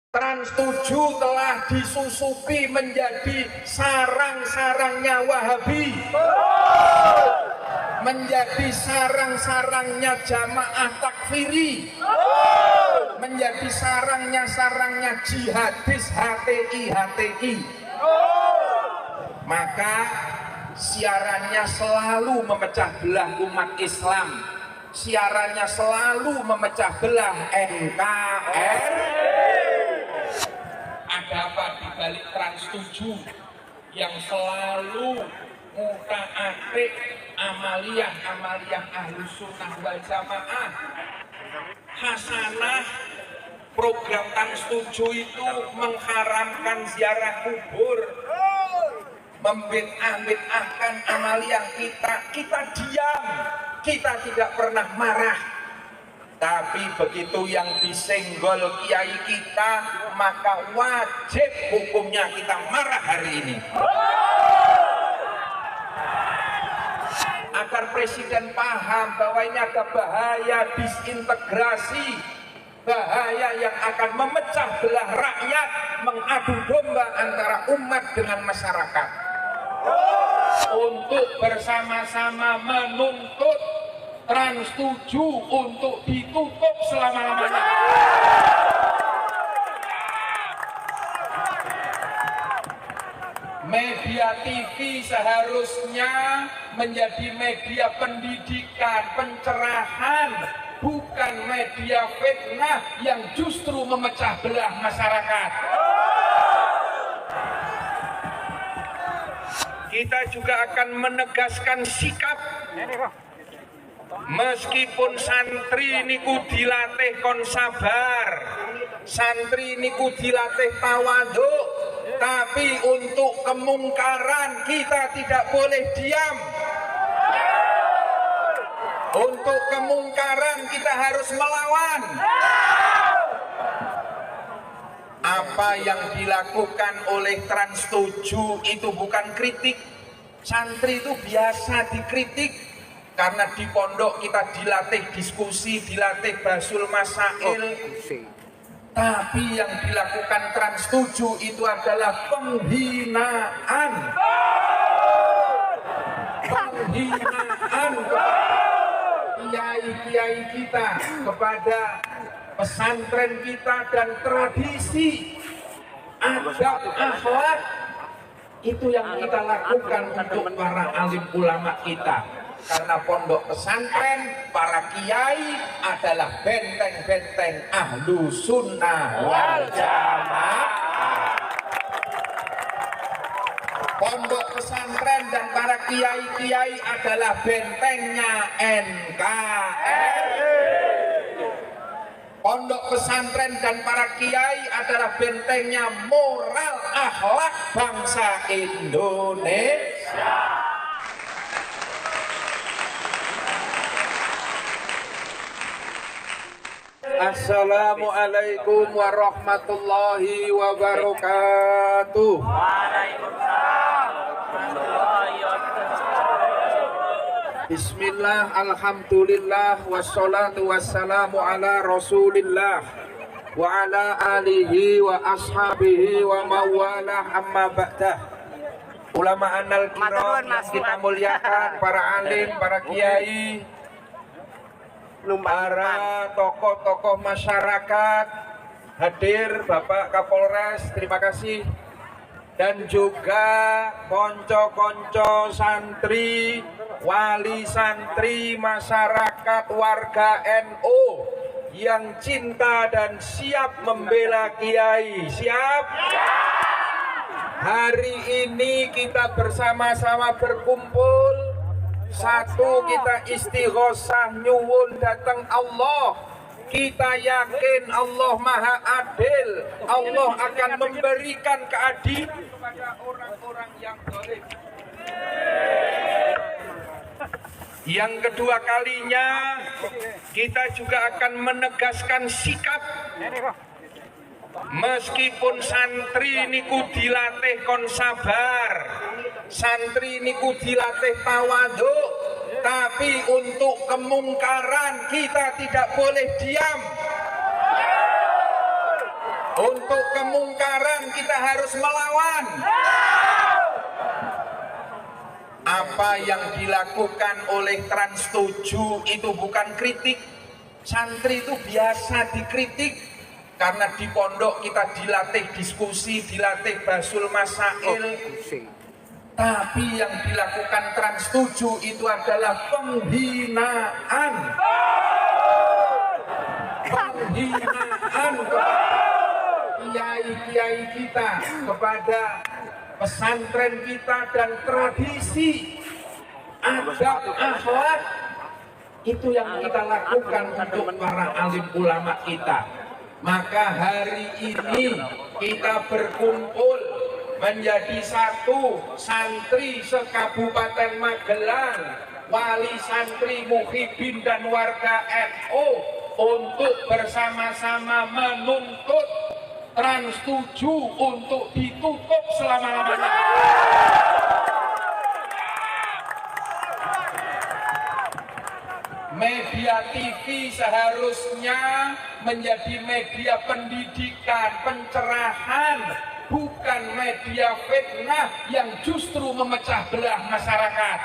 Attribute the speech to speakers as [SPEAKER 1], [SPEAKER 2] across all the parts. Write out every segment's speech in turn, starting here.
[SPEAKER 1] Trans 7 telah disusupi menjadi sarang-sarangnya Wahabi, menjadi sarang-sarangnya Jamaah Takfiri, menjadi sarangnya jihadis HTI. Maka siarannya selalu memecah belah umat Islam, siarannya selalu memecah belah NKRI. Ada apa di balik Trans 7 yang selalu ngutak-atik amaliyah Ahlus Sunnah wal Jamaah? Hasanah program Trans 7 itu mengharamkan ziarah kubur, membid'ah-bid'ahkan amaliyah kita diam, kita tidak pernah marah. Tapi begitu yang disenggol kiai kita, maka wajib hukumnya kita marah hari ini. Agar presiden paham bahwa ini ada bahaya disintegrasi, bahaya yang akan memecah belah rakyat, mengadu domba antara umat dengan masyarakat. Untuk bersama-sama menuntut Trans 7 untuk ditutup selama-lamanya. Media TV seharusnya menjadi media pendidikan, pencerahan, bukan media fitnah yang justru memecah belah masyarakat. Kita juga akan menegaskan sikap. Meskipun santri niku dilatih kon sabar, santri niku dilatih tawadhu, tapi untuk kemungkaran kita tidak boleh diam. Untuk kemungkaran kita harus melawan. Apa yang dilakukan oleh Trans 7 itu bukan kritik. Santri itu biasa dikritik. Karena di pondok kita dilatih diskusi, dilatih basul masail. Tapi yang dilakukan Trans 7 itu adalah penghinaan. Penghinaan kiai-kiai kita, kepada pesantren kita dan tradisi, adab, akhlak. Itu yang kita lakukan untuk para alim ulama kita. Karena pondok pesantren, para kiai adalah benteng-benteng Ahlus Sunnah wal Jamaah. Pondok pesantren dan para kiai-kiai adalah bentengnya NKRI. Pondok pesantren dan para kiai adalah bentengnya moral akhlak bangsa Indonesia. Assalamualaikum warahmatullahi wabarakatuh. Bismillah, alhamdulillah, wassalatu wassalamu ala rasulillah wa ala alihi wa ashabihi wa mawalah, amma ba'dah. Ulama anal kiram yang kita muliakan, para alim, para kiai, para tokoh-tokoh masyarakat hadir, Bapak Kapolres, terima kasih, dan juga konco-konco santri, wali santri, masyarakat, warga NU yang cinta dan siap membela kiai. Siap? Hari ini kita bersama-sama berkumpul. Satu, kita istighosah nyuwun datang Allah. Kita yakin Allah Maha Adil. Allah akan memberikan keadilan kepada orang-orang yang zalim. Yang kedua kalinya, kita juga akan menegaskan sikap. Meskipun santri niku dilatih kon sabar, santri niku dilatih tawadhu, tapi untuk kemungkaran kita tidak boleh diam. Untuk kemungkaran kita harus melawan. Apa yang dilakukan oleh Trans 7 itu bukan kritik. Santri itu biasa dikritik karena di pondok kita dilatih diskusi, dilatih basul masail. Tapi yang dilakukan Trans 7 itu adalah penghinaan. Penghinaan kepada kiai-kiai kita, kepada pesantren kita dan tradisi, adab, akhlak. Itu yang kita lakukan untuk para alim ulama kita. Maka hari ini kita berkumpul menjadi satu, santri se-Kabupaten Magelang, wali santri, muhibin dan warga NU, untuk bersama-sama menuntut Trans 7 untuk ditutup selama-lamanya. Media TV seharusnya menjadi media pendidikan, pencerahan, bukan media fitnah yang justru memecah belah masyarakat.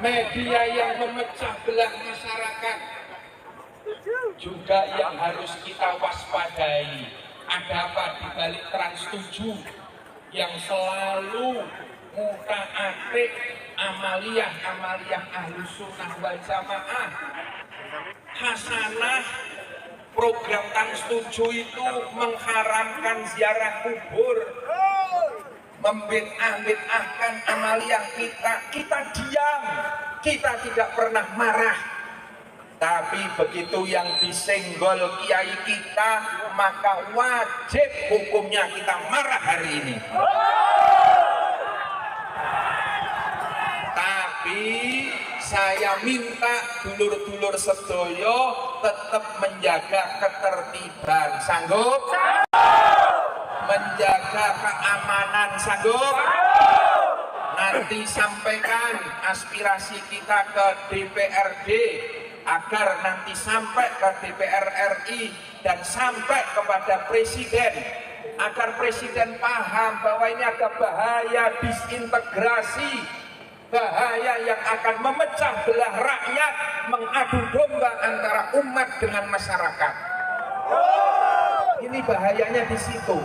[SPEAKER 1] Media yang memecah belah masyarakat juga yang harus kita waspadai. Ada apa di balik Trans 7 yang selalu muta-atik amaliyah Ahlus Sunnah wal Jamaah. Hasanah program Trans 7 itu mengharamkan ziarah kubur, membid'ah-bid'ahkan amaliyah kita diam, kita tidak pernah marah. Tapi begitu yang disenggol kiai kita, maka wajib hukumnya kita marah hari ini. Tapi saya minta dulur-dulur sedoyo tetap menjaga ketertiban. Sanggup? Menjaga keamanan. Sanggup? Nanti sampaikan aspirasi kita ke DPRD agar nanti sampai ke DPR RI dan sampai kepada Presiden, agar Presiden paham bahwa ini ada bahaya disintegrasi, bahaya yang akan memecah belah rakyat, mengadu domba antara umat dengan masyarakat. Ini bahayanya di situ.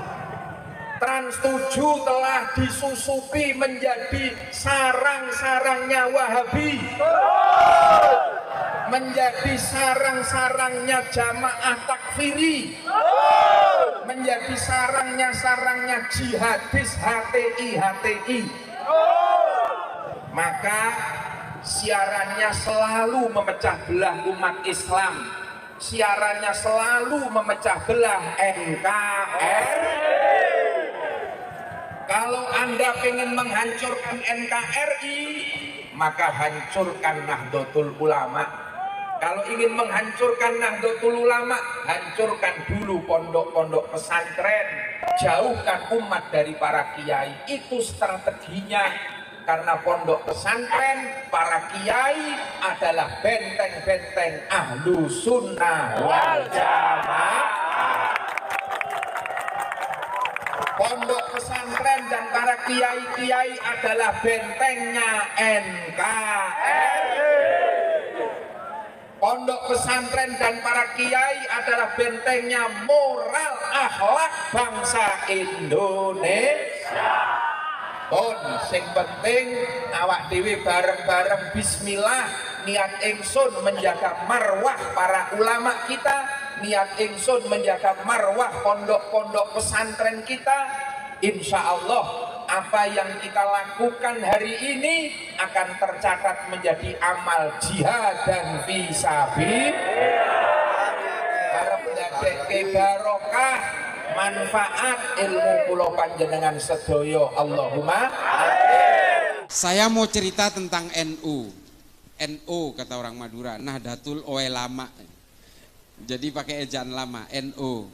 [SPEAKER 1] Trans 7 telah disusupi menjadi sarang-sarangnya Wahabi, menjadi sarang-sarangnya jamaah takfiri, menjadi sarangnya jihadis HTI. Maka siarannya selalu memecah belah umat Islam, siarannya selalu memecah belah NKRI. Kalau Anda ingin menghancurkan NKRI, maka hancurkan Nahdlatul Ulama. Kalau ingin menghancurkan Nahdlatul Ulama, hancurkan dulu pondok-pondok pesantren, jauhkan umat dari para kiai. Itu strateginya. Karena pondok pesantren, para kiai adalah benteng-benteng Ahlus Sunnah wal Jamaah. Pondok pesantren dan para kiai-kiai adalah bentengnya NKRI. Pondok pesantren dan para kiai adalah bentengnya moral akhlak bangsa Indonesia. Pun sing penting awak dhewe bareng-bareng bismillah niat ingsun menjaga marwah para ulama kita, niat ingsun menjaga marwah pondok-pondok pesantren kita. Insya Allah apa yang kita lakukan hari ini akan tercatat menjadi amal jihad dan fisabilillah. Arep ndadekke barokah manfaat ilmu kula panjenengan sedaya. Allahumma amin.
[SPEAKER 2] Saya mau cerita tentang NU. NU kata orang Madura, Nahdlatul Ulama. Jadi pakai ejaan lama, NU.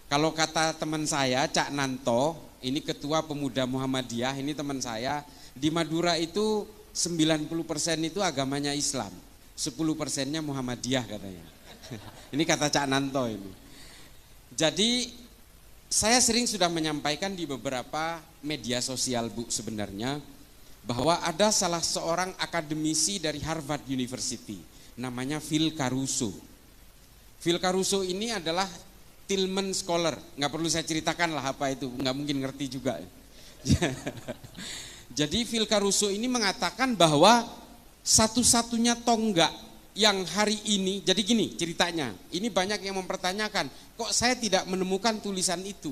[SPEAKER 2] Kalau kata teman saya, Cak Nanto, ini ketua pemuda Muhammadiyah, ini teman saya, di Madura itu 90% itu agamanya Islam, 10%-nya Muhammadiyah katanya. Ini kata Cak Nanto ini. Jadi saya sering sudah menyampaikan di beberapa media sosial Bu sebenarnya, bahwa ada salah seorang akademisi dari Harvard University, namanya Phil Caruso. Phil Caruso ini adalah Tillman Scholar, nggak perlu saya ceritakan lah apa itu, nggak mungkin ngerti juga. Jadi Phil Caruso ini mengatakan bahwa satu-satunya tonggak yang hari ini, jadi gini ceritanya, ini banyak yang mempertanyakan, kok saya tidak menemukan tulisan itu?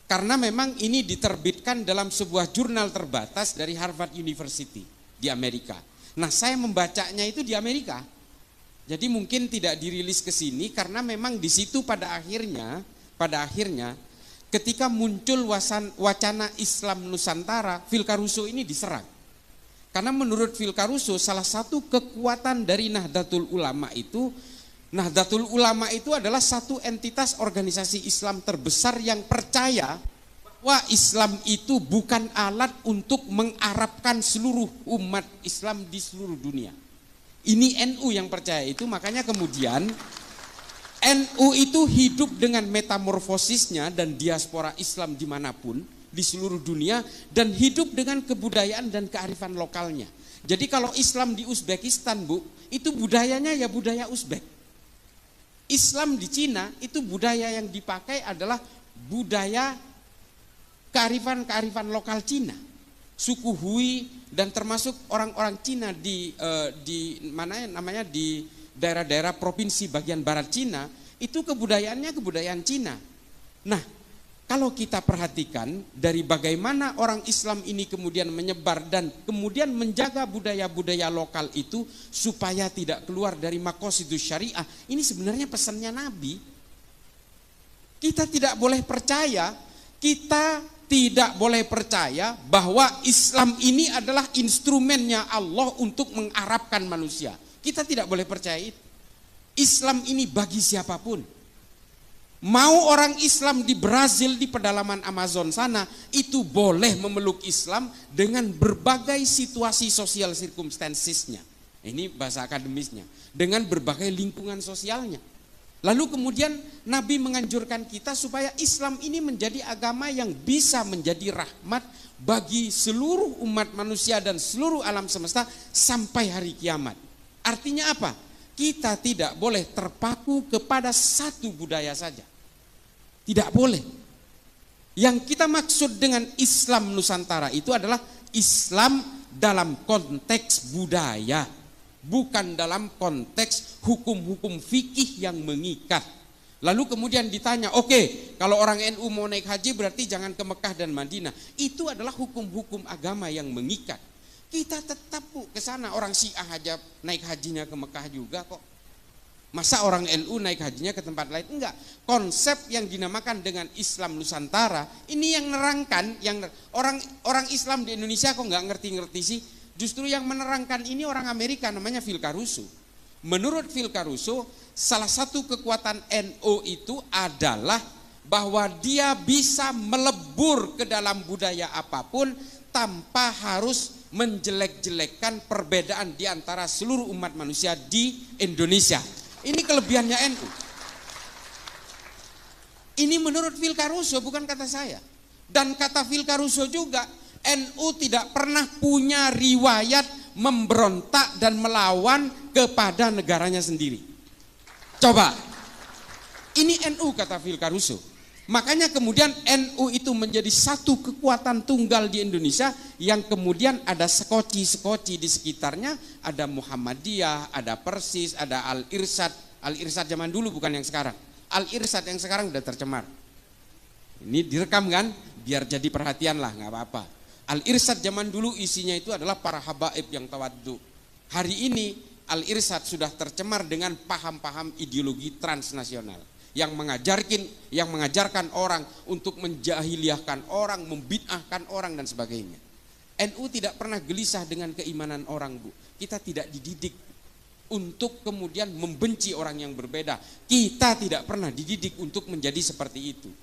[SPEAKER 2] Karena memang ini diterbitkan dalam sebuah jurnal terbatas dari Harvard University di Amerika. Nah, saya membacanya itu di Amerika. Jadi mungkin tidak dirilis ke sini karena memang di situ pada akhirnya ketika muncul wacana Islam Nusantara, Phil Caruso ini diserang. Karena menurut Phil Caruso salah satu kekuatan dari Nahdlatul Ulama itu adalah satu entitas organisasi Islam terbesar yang percaya bahwa Islam itu bukan alat untuk mengarabkan seluruh umat Islam di seluruh dunia. Ini NU yang percaya itu, makanya kemudian NU itu hidup dengan metamorfosisnya dan diaspora Islam dimanapun di seluruh dunia, dan hidup dengan kebudayaan dan kearifan lokalnya. Jadi kalau Islam di Uzbekistan Bu, itu budayanya ya budaya Uzbek. Islam di Cina itu budaya yang dipakai adalah budaya kearifan lokal Cina. Suku Hui dan termasuk orang-orang Cina di daerah-daerah provinsi bagian barat Cina, itu kebudayaannya kebudayaan Cina. Nah, kalau kita perhatikan dari bagaimana orang Islam ini kemudian menyebar dan kemudian menjaga budaya-budaya lokal itu supaya tidak keluar dari maqasidus syariah, ini sebenarnya pesannya Nabi. Kita tidak boleh percaya bahwa Islam ini adalah instrumennya Allah untuk mengarabkan manusia. Kita tidak boleh percaya itu. Islam ini bagi siapapun. Mau orang Islam di Brazil di pedalaman Amazon sana itu boleh memeluk Islam dengan berbagai situasi sosial circumstancesnya. Ini bahasa akademisnya. Dengan berbagai lingkungan sosialnya. Lalu kemudian Nabi menganjurkan kita supaya Islam ini menjadi agama yang bisa menjadi rahmat bagi seluruh umat manusia dan seluruh alam semesta sampai hari kiamat. Artinya apa? Kita tidak boleh terpaku kepada satu budaya saja. Tidak boleh. Yang kita maksud dengan Islam Nusantara itu adalah Islam dalam konteks budaya, bukan dalam konteks hukum-hukum fikih yang mengikat. Lalu kemudian ditanya, oke, kalau orang NU mau naik haji berarti jangan ke Mekah dan Madinah. Itu adalah hukum-hukum agama yang mengikat. Kita tetap ke sana, orang Syiah aja naik hajinya ke Mekah juga kok. Masa orang NU naik hajinya ke tempat lain? Enggak. Konsep yang dinamakan dengan Islam Nusantara ini yang nerangkan, yang orang Islam di Indonesia kok nggak ngerti-ngerti sih. Justru yang menerangkan ini orang Amerika, namanya Phil Caruso. Menurut Phil Caruso, salah satu kekuatan NU itu adalah bahwa dia bisa melebur ke dalam budaya apapun tanpa harus menjelek-jelekkan perbedaan di antara seluruh umat manusia di Indonesia. Ini kelebihannya NU. Ini menurut Phil Caruso, bukan kata saya. Dan kata Phil Caruso juga, NU tidak pernah punya riwayat memberontak dan melawan kepada negaranya sendiri. Coba, ini NU kata Phil Caruso. Makanya kemudian NU itu menjadi satu kekuatan tunggal di Indonesia yang kemudian ada sekoci-sekoci di sekitarnya, ada Muhammadiyah, ada Persis, ada Al-Irsyad. Al-Irsyad zaman dulu bukan yang sekarang. Al-Irsyad yang sekarang udah tercemar. Ini direkam kan? Biar jadi perhatian lah, nggak apa-apa. Al-Irsyad zaman dulu isinya itu adalah para habaib yang tawaddu. Hari ini Al-Irsyad sudah tercemar dengan paham-paham ideologi transnasional yang mengajarkan orang untuk menjahiliahkan orang, membid'ahkan orang dan sebagainya. NU tidak pernah gelisah dengan keimanan orang, Bu. Kita tidak dididik untuk kemudian membenci orang yang berbeda. Kita tidak pernah dididik untuk menjadi seperti itu.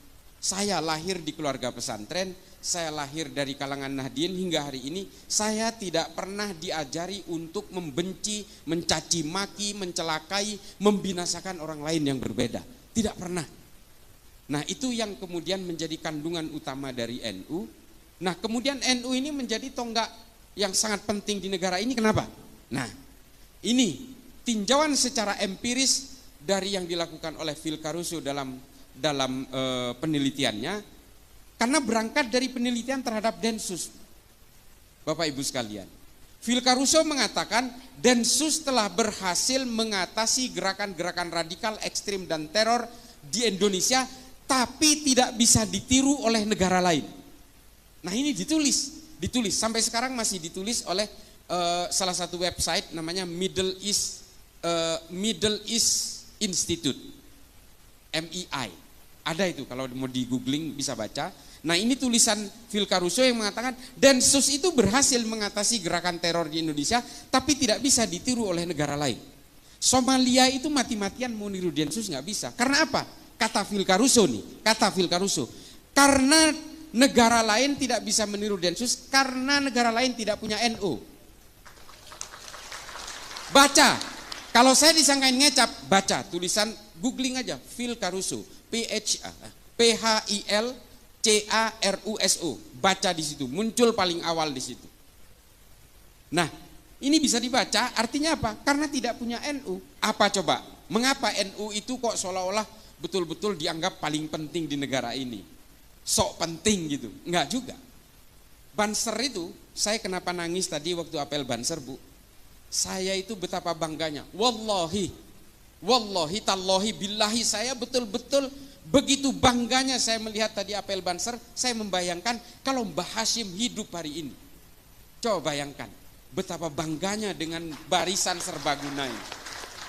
[SPEAKER 2] Saya lahir di keluarga pesantren, saya lahir dari kalangan Nahdien, hingga hari ini saya tidak pernah diajari untuk membenci, mencaci maki, mencelakai, membinasakan orang lain yang berbeda. Tidak pernah. Nah, itu yang kemudian menjadi kandungan utama dari NU. Nah, kemudian NU ini menjadi tonggak yang sangat penting di negara ini. Kenapa? Nah, ini tinjauan secara empiris dari yang dilakukan oleh Phil Caruso dalam penelitiannya, karena berangkat dari penelitian terhadap Densus. Bapak Ibu sekalian, Phil Caruso mengatakan Densus telah berhasil mengatasi gerakan-gerakan radikal, ekstrim dan teror di Indonesia, tapi tidak bisa ditiru oleh negara lain. Nah, ini ditulis sampai sekarang masih ditulis oleh salah satu website namanya Middle East Institute, MEI. Ada itu, kalau mau di googling bisa baca. Nah, ini tulisan Phil Caruso yang mengatakan Densus itu berhasil mengatasi gerakan teror di Indonesia, tapi tidak bisa ditiru oleh negara lain. Somalia itu mati-matian mau niru Densus, nggak bisa. Karena apa? Kata Phil Caruso, karena negara lain tidak bisa meniru Densus karena negara lain tidak punya NU. Baca, kalau saya disangkain ngecap, baca tulisan, googling aja Phil Caruso, PHILCARUSO, baca di situ, muncul paling awal di situ. Nah, ini bisa dibaca, artinya apa? Karena tidak punya NU. Apa coba? Mengapa NU itu kok seolah-olah betul-betul dianggap paling penting di negara ini? Sok penting gitu? Enggak juga. Banser itu, saya kenapa nangis tadi waktu apel Banser, Bu? Saya itu betapa bangganya. Wallahi tallahi billahi, saya betul-betul begitu bangganya saya melihat tadi apel Banser. Saya membayangkan kalau Mbah Hashim hidup hari ini. Coba bayangkan betapa bangganya dengan barisan serbaguna ini,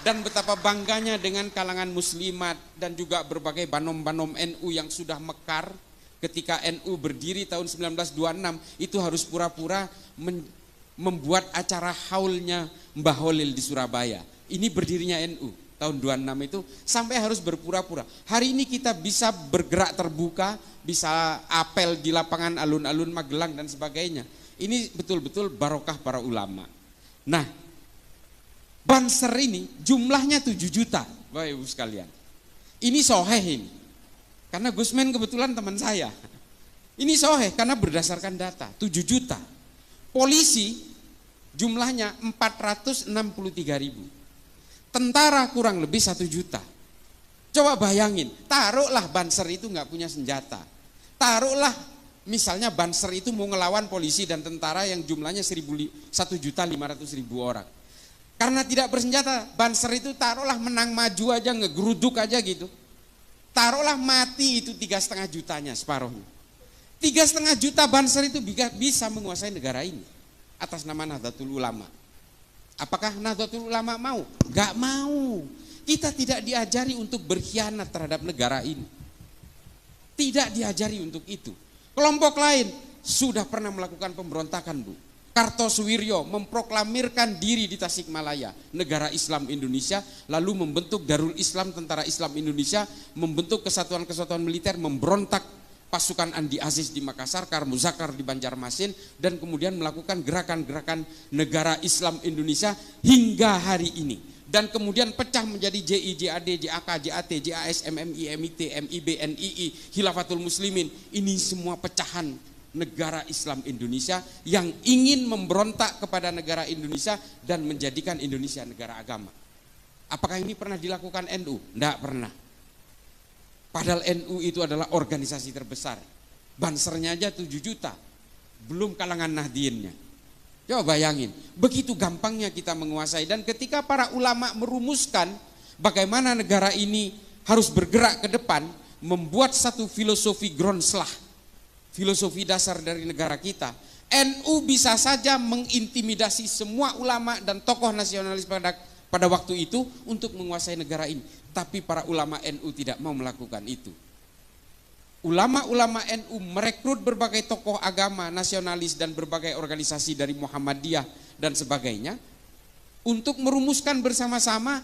[SPEAKER 2] dan betapa bangganya dengan kalangan muslimat dan juga berbagai banom-banom NU yang sudah mekar. Ketika NU berdiri tahun 1926 itu harus pura-pura membuat acara haulnya Mbah Holil di Surabaya. Ini berdirinya NU tahun 26 itu, sampai harus berpura-pura. Hari ini kita bisa bergerak terbuka, bisa apel di lapangan alun-alun Magelang dan sebagainya. Ini betul-betul barokah para ulama. Nah, Banser ini jumlahnya 7 juta, Bapak Ibu sekalian. Ini soheh ini. Karena Gusmen kebetulan teman saya. Ini soheh karena berdasarkan data, 7 juta. Polisi jumlahnya 463.000. Tentara kurang lebih 1 juta. Coba bayangin, taruhlah Banser itu nggak punya senjata. Taruhlah misalnya Banser itu mau ngelawan polisi dan tentara yang jumlahnya 1.500.000 orang. Karena tidak bersenjata, Banser itu taruhlah menang maju aja, ngegeruduk aja gitu. Taruhlah mati itu 3,5 jutanya, separuhnya. 3,5 juta Banser itu bisa menguasai negara ini atas nama Nahdlatul Ulama. Apakah Nahdlatul Ulama mau? Gak mau. Kita tidak diajari untuk berkhianat terhadap negara ini. Tidak diajari untuk itu. Kelompok lain sudah pernah melakukan pemberontakan, Bu. Kartosuwiryo memproklamirkan diri di Tasikmalaya, negara Islam Indonesia, lalu membentuk Darul Islam, Tentara Islam Indonesia, membentuk kesatuan-kesatuan militer, memberontak pasukan Andi Aziz di Makassar, Karmuzakar di Banjarmasin, dan kemudian melakukan gerakan-gerakan negara Islam Indonesia hingga hari ini. Dan kemudian pecah menjadi JI, JAD, JAK, JAT, JAS, MMI, MIT, MIB, NII, Khilafatul Muslimin. Ini semua pecahan negara Islam Indonesia yang ingin memberontak kepada negara Indonesia dan menjadikan Indonesia negara agama. Apakah ini pernah dilakukan NU? Tidak pernah. Padahal NU itu adalah organisasi terbesar. Bansernya aja 7 juta. Belum kalangan Nahdiennya. Coba bayangin, begitu gampangnya kita menguasai. Dan ketika para ulama merumuskan bagaimana negara ini harus bergerak ke depan, membuat satu filosofi Gronslah, filosofi dasar dari negara kita, NU bisa saja mengintimidasi semua ulama dan tokoh nasionalis pada waktu itu untuk menguasai negara ini. Tapi para ulama NU tidak mau melakukan itu. Ulama-ulama NU merekrut berbagai tokoh agama nasionalis dan berbagai organisasi dari Muhammadiyah dan sebagainya untuk merumuskan bersama-sama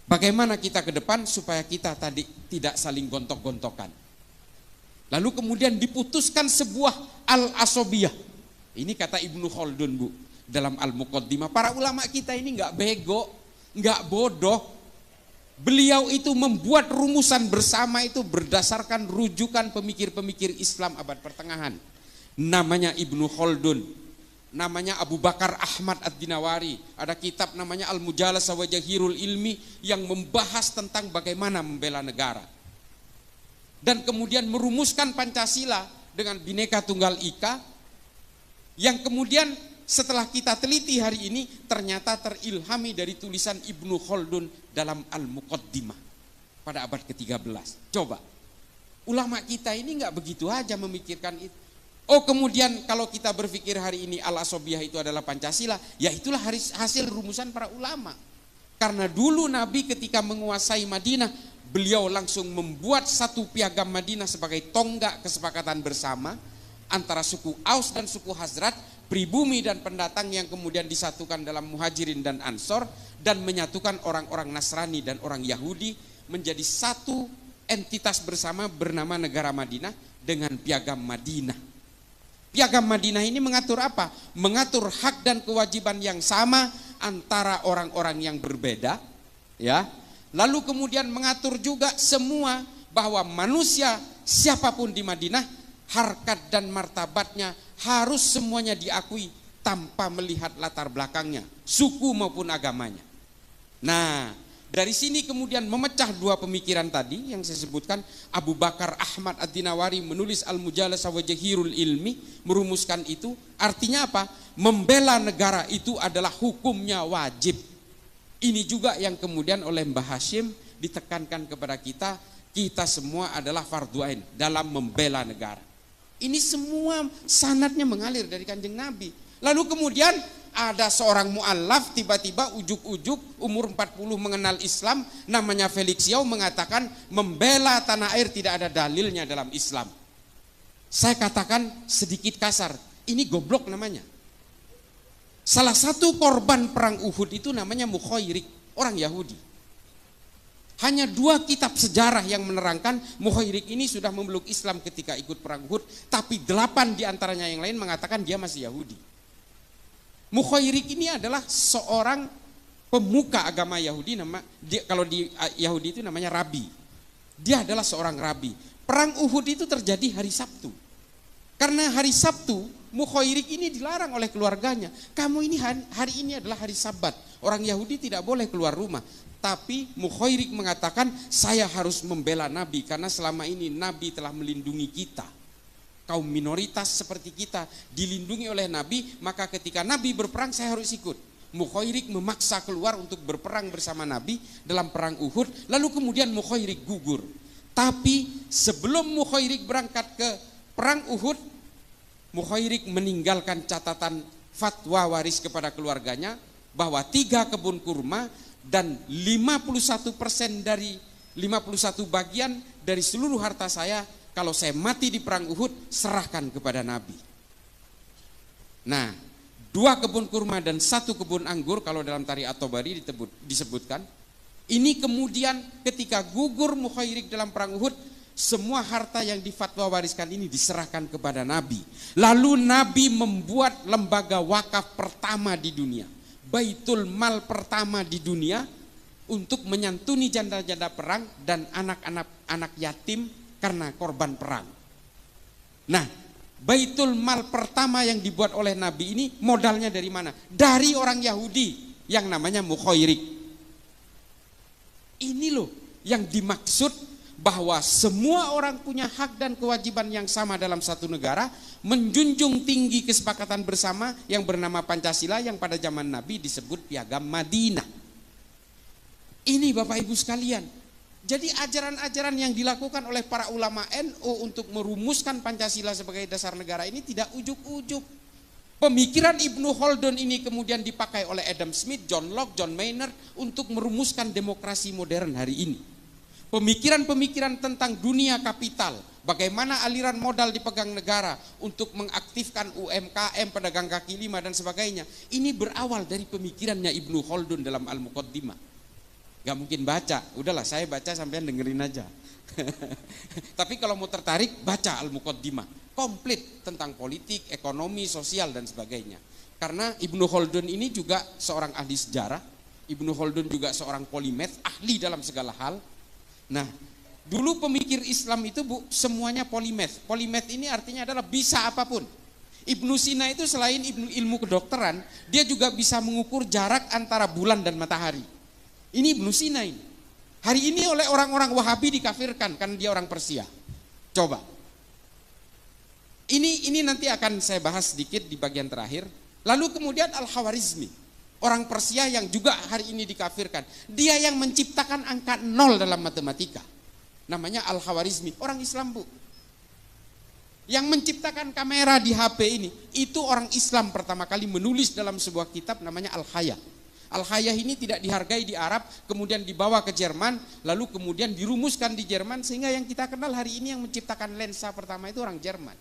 [SPEAKER 2] bagaimana kita ke depan supaya kita tadi tidak saling gontok-gontokan. Lalu kemudian diputuskan sebuah al-asobiyah. Ini kata Ibnu Khaldun, Bu, dalam Al-Muqaddimah. Para ulama kita ini nggak bego, nggak bodoh. Beliau itu membuat rumusan bersama itu berdasarkan rujukan pemikir-pemikir Islam abad pertengahan. Namanya Ibnu Khaldun, namanya Abu Bakar Ahmad Ad-Dinawari. Ada kitab namanya Al-Mujalasah wa Jahirul Ilmi yang membahas tentang bagaimana membela negara. Dan kemudian merumuskan Pancasila dengan Bhinneka Tunggal Ika, yang kemudian setelah kita teliti hari ini ternyata terilhami dari tulisan Ibnu Khaldun dalam Al-Muqaddimah pada abad ke-13. Coba, ulama kita ini nggak begitu aja memikirkan itu. Oh, kemudian kalau kita berpikir hari ini al-asobiyah itu adalah Pancasila, ya itulah hasil rumusan para ulama. Karena dulu Nabi ketika menguasai Madinah, beliau langsung membuat satu piagam Madinah sebagai tonggak kesepakatan bersama antara suku Aus dan suku Hazrat, pribumi dan pendatang yang kemudian disatukan dalam Muhajirin dan Ansor, dan menyatukan orang-orang Nasrani dan orang Yahudi menjadi satu entitas bersama bernama negara Madinah dengan piagam Madinah. Piagam Madinah ini mengatur apa? Mengatur hak dan kewajiban yang sama antara orang-orang yang berbeda, ya. Lalu kemudian mengatur juga semua bahwa manusia siapapun di Madinah, harkat dan martabatnya harus semuanya diakui tanpa melihat latar belakangnya, suku maupun agamanya. Nah, dari sini kemudian memecah dua pemikiran tadi yang saya sebutkan. Abu Bakar Ahmad Ad-Dinawari menulis Al-Mujalasah wa Jahirul Ilmi, merumuskan itu. Artinya apa? Membela negara itu adalah hukumnya wajib. Ini juga yang kemudian oleh Mbah Hashim ditekankan kepada kita, kita semua adalah fardhu ain dalam membela negara. Ini semua sanadnya mengalir dari Kanjeng Nabi. Lalu kemudian ada seorang mu'allaf tiba-tiba ujuk-ujuk umur 40 mengenal Islam, namanya Felix Yao, mengatakan membela tanah air tidak ada dalilnya dalam Islam. Saya katakan sedikit kasar, ini goblok namanya. Salah satu korban perang Uhud itu namanya Mukhairik, orang Yahudi. Hanya 2 kitab sejarah yang menerangkan Mukhairik ini sudah memeluk Islam ketika ikut perang Uhud, tapi 8 diantaranya yang lain mengatakan dia masih Yahudi. Mukhairik ini adalah seorang pemuka agama Yahudi, kalau di Yahudi itu namanya rabi. Dia adalah seorang rabi. Perang Uhud itu terjadi hari Sabtu. Karena hari Sabtu, Mukhairik ini dilarang oleh keluarganya. Kamu ini hari ini adalah hari Sabat. Orang Yahudi tidak boleh keluar rumah. Tapi Mukhairik mengatakan, saya harus membela Nabi karena selama ini Nabi telah melindungi kita. Kaum minoritas seperti kita dilindungi oleh Nabi, maka ketika Nabi berperang saya harus ikut. Mukhairik memaksa keluar untuk berperang bersama Nabi dalam perang Uhud, lalu kemudian Mukhairik gugur. Tapi sebelum Mukhairik berangkat ke perang Uhud, Mukhairik meninggalkan catatan fatwa waris kepada keluarganya bahwa 3 kebun kurma dan 51% dari 51 bagian dari seluruh harta saya, kalau saya mati di perang Uhud, serahkan kepada Nabi. Nah, 2 kebun kurma dan 1 kebun anggur, kalau dalam Tarikh At-Tabari disebutkan. Ini kemudian ketika gugur Mukhairik dalam perang Uhud, semua harta yang difatwa wariskan ini diserahkan kepada Nabi. Lalu Nabi membuat lembaga wakaf pertama di dunia, Baitul Mal pertama di dunia, untuk menyantuni janda-janda perang dan anak-anak yatim karena korban perang. Nah, Baitul Mal pertama yang dibuat oleh Nabi ini modalnya dari mana? Dari orang Yahudi yang namanya Mukhairik. Ini loh yang dimaksud bahwa semua orang punya hak dan kewajiban yang sama dalam satu negara, menjunjung tinggi kesepakatan bersama yang bernama Pancasila yang pada zaman Nabi disebut Piagam Madinah. Ini Bapak Ibu sekalian. Jadi ajaran-ajaran yang dilakukan oleh para ulama NU untuk merumuskan Pancasila sebagai dasar negara ini tidak ujuk-ujuk. Pemikiran Ibnu Khaldun ini kemudian dipakai oleh Adam Smith, John Locke, John Maynard untuk merumuskan demokrasi modern hari ini. Pemikiran-pemikiran tentang dunia kapital, bagaimana aliran modal dipegang negara untuk mengaktifkan UMKM, pedagang kaki lima dan sebagainya. Ini berawal dari pemikirannya Ibnu Khaldun dalam Al-Muqaddimah. Gak mungkin baca, udahlah saya baca sampean dengerin aja. Tapi kalau mau tertarik, baca Al-Muqaddimah, komplit tentang politik, ekonomi, sosial dan sebagainya. Karena Ibnu Khaldun ini juga seorang ahli sejarah, Ibnu Khaldun juga seorang polimath, ahli dalam segala hal. Nah, dulu pemikir Islam itu Bu, semuanya polimath. Polimath ini artinya adalah bisa apapun. Ibnu Sina itu selain ilmu kedokteran, dia juga bisa mengukur jarak antara bulan dan matahari. Ini Ibnu Sina ini. Hari ini oleh orang-orang Wahabi dikafirkan karena dia orang Persia. Coba. Ini nanti akan saya bahas sedikit di bagian terakhir. Lalu kemudian Al-Khawarizmi, orang Persia yang juga hari ini dikafirkan. Dia yang menciptakan angka 0 dalam matematika. Namanya Al-Khawarizmi, orang Islam Bu. Yang menciptakan kamera di HP ini, itu orang Islam pertama kali menulis dalam sebuah kitab namanya Al-Haya. Al-Hayah ini tidak dihargai di Arab, kemudian dibawa ke Jerman, lalu kemudian dirumuskan di Jerman, sehingga yang kita kenal hari ini yang menciptakan lensa pertama itu orang Jerman.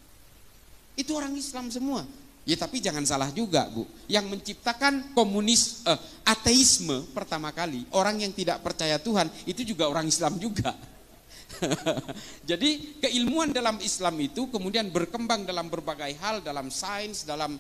[SPEAKER 2] Itu orang Islam semua. Ya tapi jangan salah juga Bu, yang menciptakan ateisme pertama kali, orang yang tidak percaya Tuhan, itu juga orang Islam juga. Jadi keilmuan dalam Islam itu kemudian berkembang dalam berbagai hal, dalam sains, dalam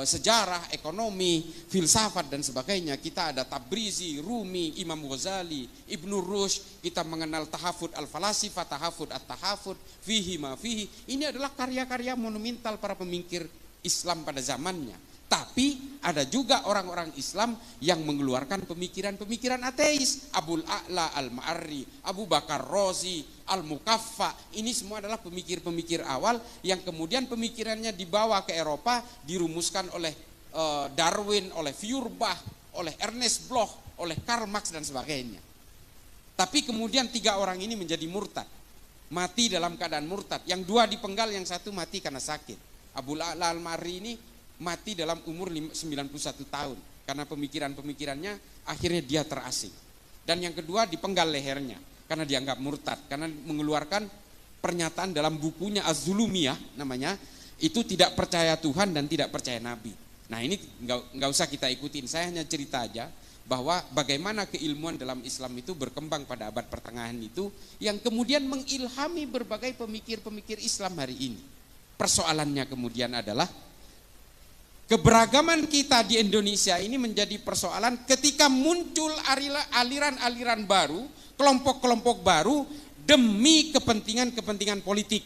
[SPEAKER 2] sejarah, ekonomi, filsafat dan sebagainya. Kita ada Tabrizi, Rumi, Imam Ghazali, Ibnu Rushd, kita mengenal tahafud al-falasifah, tahafud at-tahafud, fihi ma fihi. Ini adalah karya-karya monumental para pemikir Islam pada zamannya. Tapi ada juga orang-orang Islam yang mengeluarkan pemikiran-pemikiran ateis. Abul A'la Al-Ma'arri, Abu Bakar Razi, Al-Mukaffa. Ini semua adalah pemikir-pemikir awal yang kemudian pemikirannya dibawa ke Eropa, dirumuskan oleh Darwin, oleh Feuerbach, oleh Ernest Bloch, oleh Karl Marx dan sebagainya. Tapi kemudian 3 orang ini menjadi murtad. Mati dalam keadaan murtad. Yang 2 dipenggal, yang 1 mati karena sakit. Abul A'la Al-Ma'arri ini mati dalam umur 91 tahun karena pemikiran-pemikirannya akhirnya dia terasing. Dan yang kedua dipenggal lehernya karena dianggap murtad, karena mengeluarkan pernyataan dalam bukunya Az-Zulumiyah namanya, itu tidak percaya Tuhan dan tidak percaya Nabi. Nah ini nggak usah kita ikutin, saya hanya cerita aja bahwa bagaimana keilmuan dalam Islam itu berkembang pada abad pertengahan itu, yang kemudian mengilhami berbagai pemikir-pemikir Islam hari ini. Persoalannya kemudian adalah keberagaman kita di Indonesia ini menjadi persoalan ketika muncul aliran-aliran baru, kelompok-kelompok baru demi kepentingan-kepentingan politik.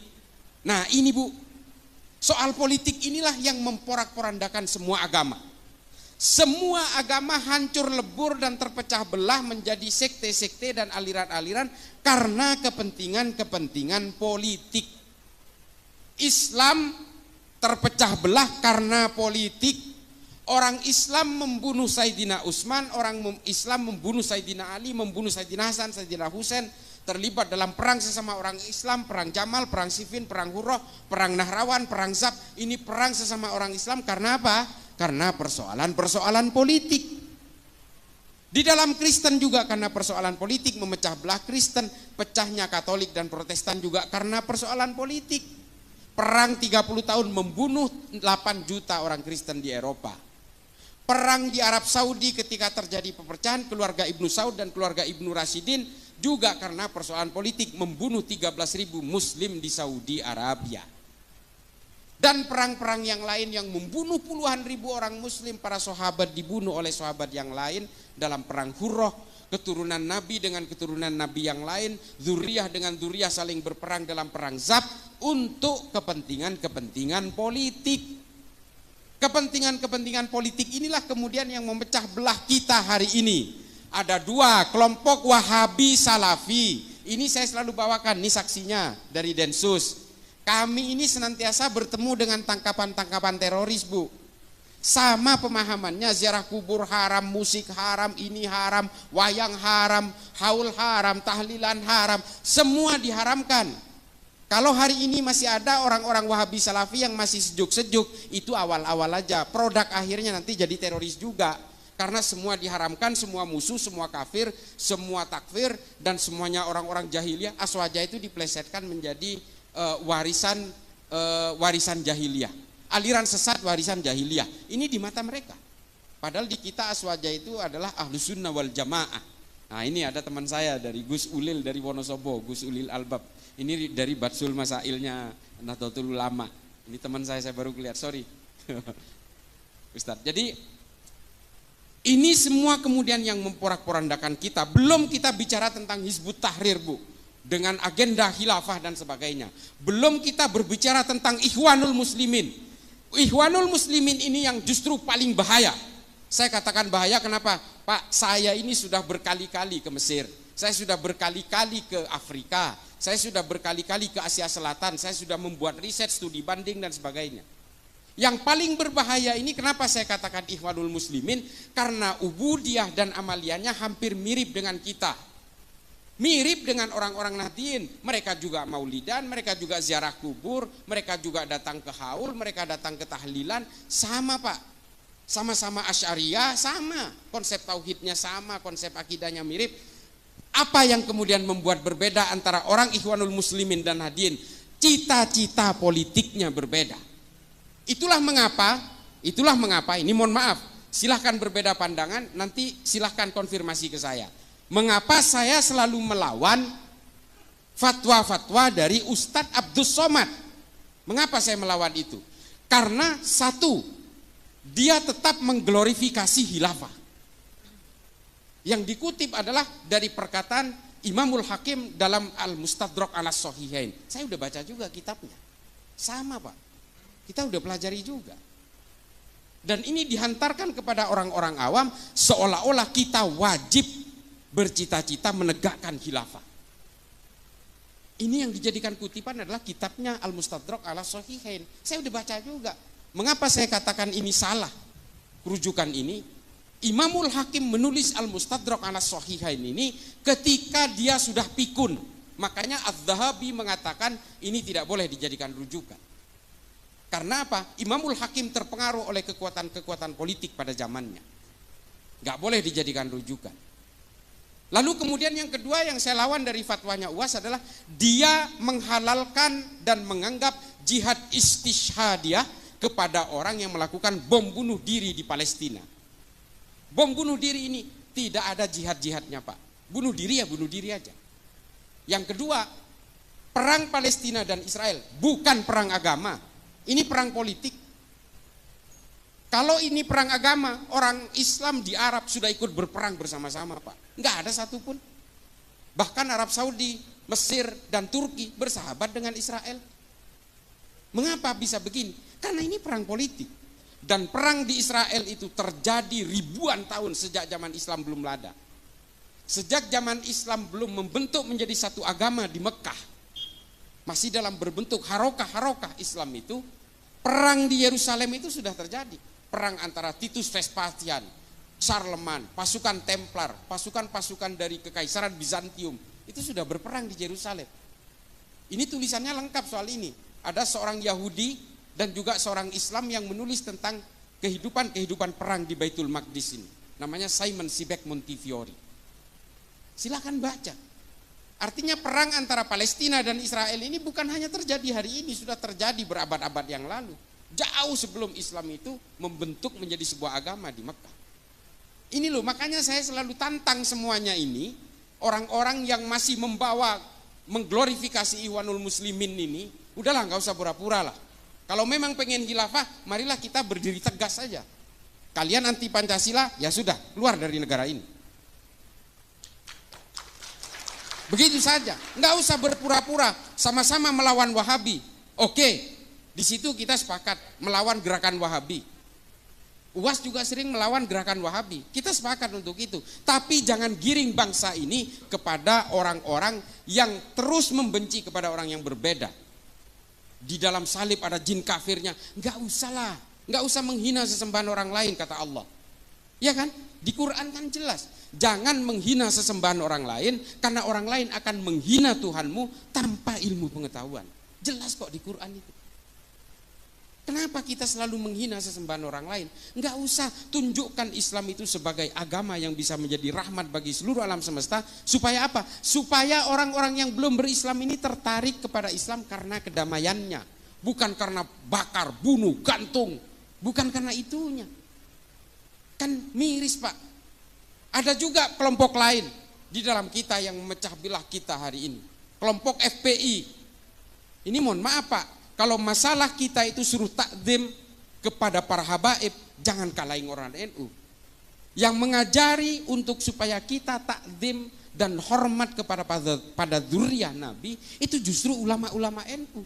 [SPEAKER 2] Nah ini Bu, soal politik inilah yang memporak-porandakan semua agama. Semua agama hancur lebur dan terpecah belah menjadi sekte-sekte dan aliran-aliran karena kepentingan-kepentingan politik. Islam terpecah belah karena politik. Orang Islam membunuh Sayyidina Utsman, orang Islam membunuh Sayyidina Ali, membunuh Sayyidina Hasan, Sayyidina Husain, terlibat dalam perang sesama orang Islam, perang Jamal, perang Siffin, perang Hurrah, perang Nahrawan, perang Zab. Ini perang sesama orang Islam karena apa? Karena persoalan-persoalan politik. Di dalam Kristen juga karena persoalan politik memecah belah Kristen, pecahnya Katolik dan Protestan juga karena persoalan politik. Perang 30 tahun membunuh 8 juta orang Kristen di Eropa. Perang di Arab Saudi ketika terjadi pepecahan keluarga Ibnu Saud dan keluarga Ibnu Rashidin juga karena persoalan politik, membunuh 13.000 Muslim di Saudi Arabia. Dan perang-perang yang lain yang membunuh puluhan ribu orang Muslim, para sahabat dibunuh oleh sahabat yang lain dalam perang Hurrah, keturunan Nabi dengan keturunan Nabi yang lain, zuriyah dengan zuriyah saling berperang dalam perang Zab untuk kepentingan-kepentingan politik. Kepentingan-kepentingan politik inilah kemudian yang memecah belah kita hari ini. Ada 2 kelompok Wahabi Salafi. Ini saya selalu bawakan, ini saksinya dari Densus. Kami ini senantiasa bertemu dengan tangkapan-tangkapan teroris Bu. Sama pemahamannya, ziarah kubur haram, musik haram, ini haram, wayang haram, haul haram, tahlilan haram, semua diharamkan. Kalau hari ini masih ada orang-orang Wahabi Salafi yang masih sejuk-sejuk, itu awal-awal aja. Produk akhirnya nanti jadi teroris juga. Karena semua diharamkan, semua musuh, semua kafir, semua takfir, dan semuanya orang-orang jahiliyah. Aswaja itu diplesetkan menjadi warisan jahiliyah. Aliran sesat warisan jahiliyah. Ini di mata mereka. Padahal di kita Aswaja itu adalah Ahlus Sunnah wal Jamaah. Nah ini ada teman saya dari Gus Ulil dari Wonosobo, Gus Ulil Albab. Ini dari Batsul Masailnya Nahdlatul Ulama. Ini teman saya baru lihat, sorry. Ustadz, jadi ini semua kemudian yang memporak-porandakan kita. Belum kita bicara tentang Hizbut Tahrir, Bu, dengan agenda khilafah dan sebagainya. Belum kita berbicara tentang Ikhwanul Muslimin. Ikhwanul Muslimin ini yang justru paling bahaya. Saya katakan bahaya kenapa? Pak, saya ini sudah berkali-kali ke Mesir. Saya sudah berkali-kali ke Afrika. Saya sudah berkali-kali ke Asia Selatan. Saya sudah membuat riset, studi banding dan sebagainya. Yang paling berbahaya ini kenapa saya katakan Ikhwanul Muslimin? Karena ubudiyah dan amaliyahnya hampir mirip dengan kita. Mirip dengan orang-orang Nahdien. Mereka juga maulidan, mereka juga ziarah kubur, mereka juga datang ke haul, mereka datang ke tahlilan. Sama Pak, sama-sama Asy'ariyah, sama. Konsep tauhidnya sama, konsep akidahnya mirip. Apa yang kemudian membuat berbeda antara orang Ikhwanul Muslimin dan Nahdien? Cita-cita politiknya berbeda. Itulah mengapa, ini mohon maaf, silahkan berbeda pandangan, nanti silahkan konfirmasi ke saya. Mengapa saya selalu melawan fatwa-fatwa dari Ustadz Abdus Somad? Mengapa saya melawan itu? Karena satu, dia tetap mengglorifikasi khilafah. Yang dikutip adalah dari perkataan Imamul Hakim dalam Al-Mustadrak ala Sahihain. Saya udah baca juga kitabnya. Sama Pak. Kita udah pelajari juga. Dan ini dihantarkan kepada orang-orang awam seolah-olah kita wajib bercita-cita menegakkan khilafah. Ini yang dijadikan kutipan adalah kitabnya Al-Mustadrak ala Sahihain. Saya udah baca juga. Mengapa saya katakan ini salah? Rujukan ini, Imamul Hakim menulis Al-Mustadrak ala Sahihain ini ketika dia sudah pikun. Makanya Az-Zahabi mengatakan ini tidak boleh dijadikan rujukan. Karena apa? Imamul Hakim terpengaruh oleh kekuatan-kekuatan politik pada zamannya. Gak boleh dijadikan rujukan. Lalu kemudian yang kedua yang saya lawan dari fatwanya UAS adalah dia menghalalkan dan menganggap jihad istishhadiyah kepada orang yang melakukan bom bunuh diri di Palestina. Bom bunuh diri ini tidak ada jihad-jihadnya Pak. Bunuh diri ya bunuh diri aja. Yang kedua, perang Palestina dan Israel bukan perang agama. Ini perang politik. Kalau ini perang agama, orang Islam di Arab sudah ikut berperang bersama-sama Pak. Nggak ada satupun. Bahkan Arab Saudi, Mesir, dan Turki bersahabat dengan Israel. Mengapa bisa begini? Karena ini perang politik. Dan perang di Israel itu terjadi ribuan tahun sejak zaman Islam belum ada. Sejak zaman Islam belum membentuk menjadi satu agama di Mekah. Masih dalam berbentuk harokah-harokah Islam itu, perang di Yerusalem itu sudah terjadi. Perang antara Titus Vespasian, Charlemagne, pasukan Templar, pasukan-pasukan dari Kekaisaran Bizantium, itu sudah berperang di Yerusalem. Ini tulisannya lengkap soal ini. Ada seorang Yahudi dan juga seorang Islam yang menulis tentang kehidupan perang di Baitul Maqdis ini. Namanya Simon Sibek Montefiore. Silakan baca. Artinya perang antara Palestina dan Israel ini bukan hanya terjadi hari ini, sudah terjadi berabad-abad yang lalu. Jauh sebelum Islam itu membentuk menjadi sebuah agama di Mekah. Ini loh, makanya saya selalu tantang semuanya ini, orang-orang yang masih mengglorifikasi Ikhwanul Muslimin ini, udahlah nggak usah pura-pura lah. Kalau memang pengen khilafah, marilah kita berdiri tegas saja. Kalian anti Pancasila, ya sudah, keluar dari negara ini. Begitu saja, nggak usah berpura-pura, sama-sama melawan Wahabi. Oke, di situ kita sepakat melawan gerakan Wahabi. UAS juga sering melawan gerakan Wahabi. Kita sepakat untuk itu. Tapi jangan giring bangsa ini kepada orang-orang yang terus membenci kepada orang yang berbeda. Di dalam salib ada jin kafirnya. Nggak usah lah, nggak usah menghina sesembahan orang lain kata Allah. Ya kan? Di Quran kan jelas. Jangan menghina sesembahan orang lain karena orang lain akan menghina Tuhanmu tanpa ilmu pengetahuan. Jelas kok di Quran itu. Kenapa kita selalu menghina sesembahan orang lain? Enggak usah, tunjukkan Islam itu sebagai agama yang bisa menjadi rahmat bagi seluruh alam semesta. Supaya apa? Supaya orang-orang yang belum berislam ini tertarik kepada Islam karena kedamaiannya. Bukan karena bakar, bunuh, gantung. Bukan karena itunya. Kan miris Pak. Ada juga kelompok lain di dalam kita yang memecah belah kita hari ini. Kelompok FPI. Ini mohon maaf Pak, kalau masalah kita itu suruh takdim kepada para habaib, jangan kalahin orang NU. Yang mengajari untuk supaya kita takdim dan hormat pada dzurriyyah Nabi itu justru ulama-ulama NU.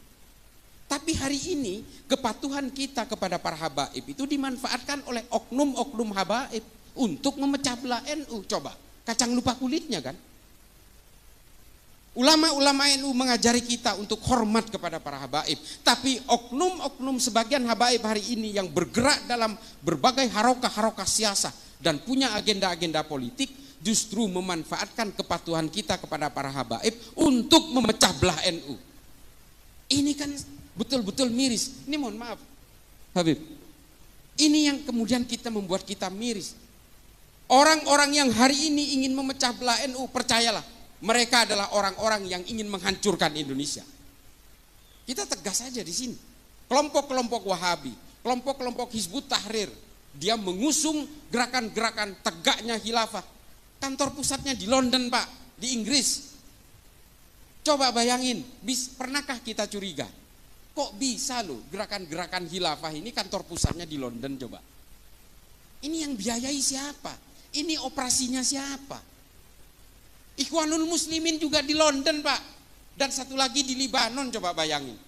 [SPEAKER 2] Tapi hari ini kepatuhan kita kepada para habaib itu dimanfaatkan oleh oknum-oknum habaib untuk memecah belah NU. Coba, kacang lupa kulitnya kan. Ulama-ulama NU mengajari kita untuk hormat kepada para habaib. Tapi oknum-oknum sebagian habaib hari ini yang bergerak dalam berbagai harokah-harokah siasah dan punya agenda-agenda politik justru memanfaatkan kepatuhan kita kepada para habaib untuk memecah belah NU. Ini kan betul-betul miris. Ini mohon maaf Habib, ini yang kemudian membuat kita miris. Orang-orang yang hari ini ingin memecah belah NU, percayalah, mereka adalah orang-orang yang ingin menghancurkan Indonesia. Kita tegas saja di sini. Kelompok-kelompok Wahabi, kelompok-kelompok Hizbut Tahrir, dia mengusung gerakan-gerakan tegaknya khilafah. Kantor pusatnya di London Pak, di Inggris. Coba bayangin, pernahkah kita curiga? Kok bisa loh gerakan-gerakan khilafah ini kantor pusatnya di London coba? Ini yang biayai siapa? Ini operasinya siapa? Ikhwanul Muslimin juga di London Pak. Dan satu lagi di Libanon, coba bayangin.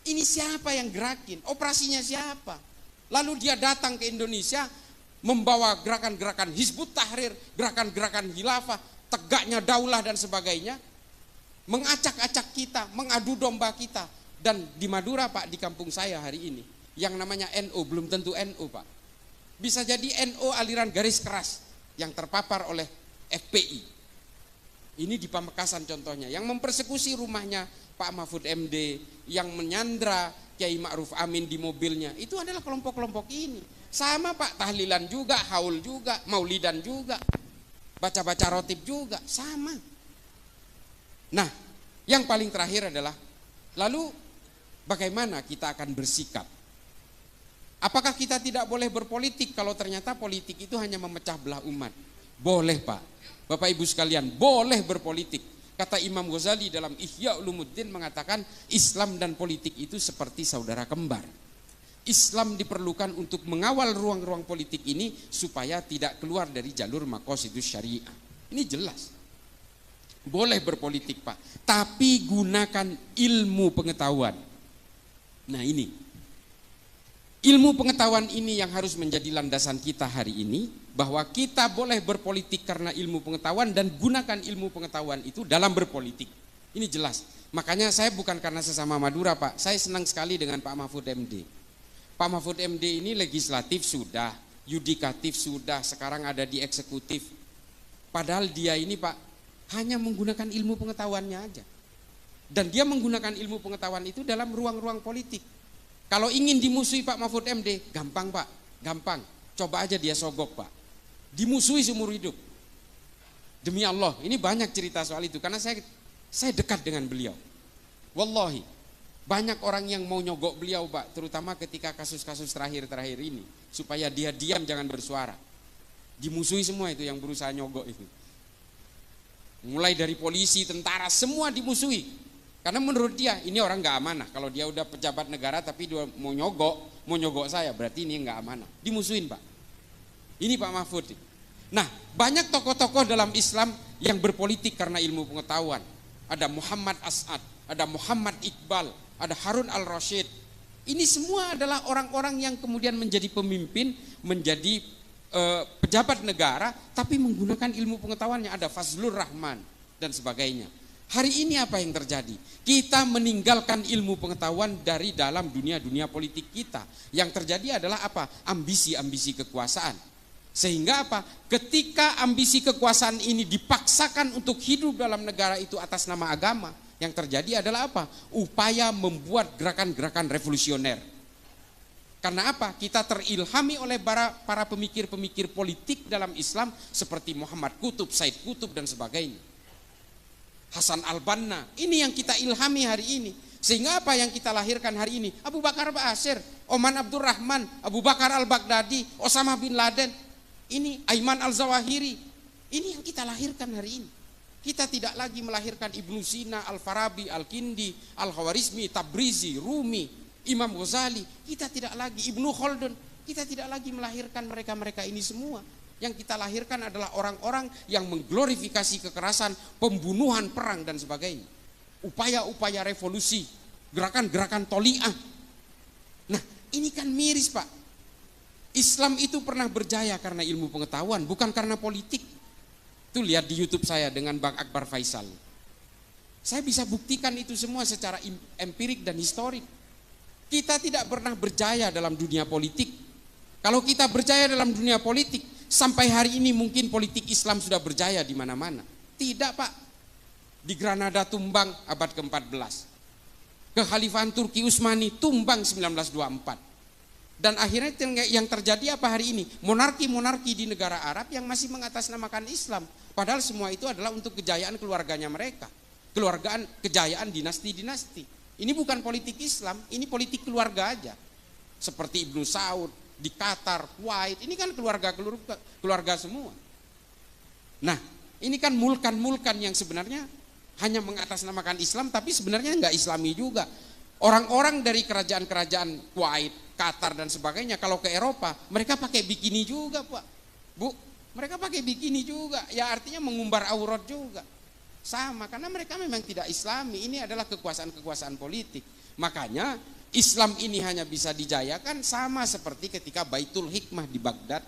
[SPEAKER 2] Ini siapa yang gerakin? Operasinya siapa? Lalu dia datang ke Indonesia membawa gerakan-gerakan Hizbut Tahrir, gerakan-gerakan khilafah, tegaknya daulah dan sebagainya. Mengacak-acak kita, mengadu domba kita. Dan di Madura Pak, di kampung saya hari ini, yang namanya NU, belum tentu NU Pak. Bisa jadi NU aliran garis keras yang terpapar oleh FPI. Ini di Pamekasan contohnya, yang mempersekusi rumahnya Pak Mahfud MD, yang menyandra Kiai Ma'ruf Amin di mobilnya, itu adalah kelompok-kelompok ini. Sama Pak, tahlilan juga, haul juga, maulidan juga, baca-baca rotib juga, sama. Nah, yang paling terakhir adalah, lalu bagaimana kita akan bersikap? Apakah kita tidak boleh berpolitik kalau ternyata politik itu hanya memecah belah umat? Boleh Pak, Bapak Ibu sekalian, boleh berpolitik. Kata Imam Ghazali dalam Ihya Ulumuddin mengatakan Islam dan politik itu seperti saudara kembar. Islam diperlukan untuk mengawal ruang-ruang politik ini supaya tidak keluar dari jalur maqasidus syariah. Ini jelas. Boleh berpolitik Pak, tapi gunakan ilmu pengetahuan. Nah ini, ilmu pengetahuan ini yang harus menjadi landasan kita hari ini, bahwa kita boleh berpolitik karena ilmu pengetahuan dan gunakan ilmu pengetahuan itu dalam berpolitik. Ini jelas. Makanya saya bukan karena sesama Madura Pak, saya senang sekali dengan Pak Mahfud MD. Pak Mahfud MD ini legislatif sudah, yudikatif sudah, sekarang ada di eksekutif. Padahal dia ini Pak hanya menggunakan ilmu pengetahuannya aja. Dan dia menggunakan ilmu pengetahuan itu dalam ruang-ruang politik. Kalau ingin dimusuhi Pak Mahfud MD, gampang Pak, gampang. Coba aja dia sogok Pak. Dimusuhi seumur hidup. Demi Allah, ini banyak cerita soal itu karena saya dekat dengan beliau. Wallahi, banyak orang yang mau nyogok beliau Pak, terutama ketika kasus-kasus terakhir-terakhir ini, supaya dia diam jangan bersuara. Dimusuhi semua itu yang berusaha nyogok itu. Mulai dari polisi, tentara, semua dimusuhi. Karena menurut dia ini orang nggak amanah. Kalau dia udah pejabat negara tapi dia mau nyogok saya, berarti ini nggak amanah. Dimusuhin Pak. Ini Pak Mahfud. Nah, banyak tokoh-tokoh dalam Islam yang berpolitik karena ilmu pengetahuan. Ada Muhammad As'ad, ada Muhammad Iqbal, ada Harun al-Rasyid. Ini semua adalah orang-orang yang kemudian menjadi pemimpin, menjadi pejabat negara, tapi menggunakan ilmu pengetahuannya. Ada Fazlur Rahman dan sebagainya. Hari ini apa yang terjadi? Kita meninggalkan ilmu pengetahuan dari dalam dunia politik kita. Yang terjadi adalah apa? Ambisi-ambisi kekuasaan. Sehingga apa? Ketika ambisi kekuasaan ini dipaksakan untuk hidup dalam negara itu atas nama agama, yang terjadi adalah apa? Upaya membuat gerakan-gerakan revolusioner. Karena apa? Kita terilhami oleh para pemikir-pemikir politik dalam Islam seperti Muhammad Qutb, Said Qutb dan sebagainya. Hasan al-Banna, ini yang kita ilhami hari ini. Sehingga apa yang kita lahirkan hari ini? Abu Bakar Ba'asyir, Oman Abdurrahman, Abu Bakar al-Baghdadi, Osama bin Laden, ini Aiman al-Zawahiri. Ini yang kita lahirkan hari ini. Kita tidak lagi melahirkan Ibnu Sina, Al-Farabi, Al-Kindi, Al-Khawarizmi, Tabrizi, Rumi, Imam Ghazali. Kita tidak lagi Ibnu Khaldun. Kita tidak lagi melahirkan mereka-mereka ini semua. Yang kita lahirkan adalah orang-orang yang mengglorifikasi kekerasan, pembunuhan, perang dan sebagainya. Upaya-upaya revolusi, gerakan-gerakan toli'ah. Nah, ini kan miris, Pak. Islam itu pernah berjaya karena ilmu pengetahuan, bukan karena politik. Itu lihat di YouTube saya dengan Bang Akbar Faisal. Saya bisa buktikan itu semua secara empirik dan historik. Kita tidak pernah berjaya dalam dunia politik. Kalau kita berjaya dalam dunia politik, sampai hari ini mungkin politik Islam sudah berjaya di mana-mana. Tidak, Pak. Di Granada tumbang abad ke-14. Kekhalifahan Turki Utsmani tumbang 1924. Dan akhirnya yang terjadi apa hari ini? Monarki-monarki di negara Arab yang masih mengatasnamakan Islam. Padahal semua itu adalah untuk kejayaan keluarganya mereka. Kejayaan dinasti-dinasti. Ini bukan politik Islam, ini politik keluarga aja. Seperti Ibnu Saud, di Qatar, Kuwait, ini kan keluarga semua. Nah, ini kan mulkan-mulkan yang sebenarnya hanya mengatasnamakan Islam, tapi sebenarnya nggak Islami juga. Orang-orang dari kerajaan-kerajaan Kuwait, Qatar dan sebagainya, kalau ke Eropa, mereka pakai bikini juga, Pak. Bu, mereka pakai bikini juga, ya artinya mengumbar aurat juga. Sama, karena mereka memang tidak Islami, ini adalah kekuasaan-kekuasaan politik. Makanya Islam ini hanya bisa dijayakan sama seperti ketika Baitul Hikmah di Baghdad,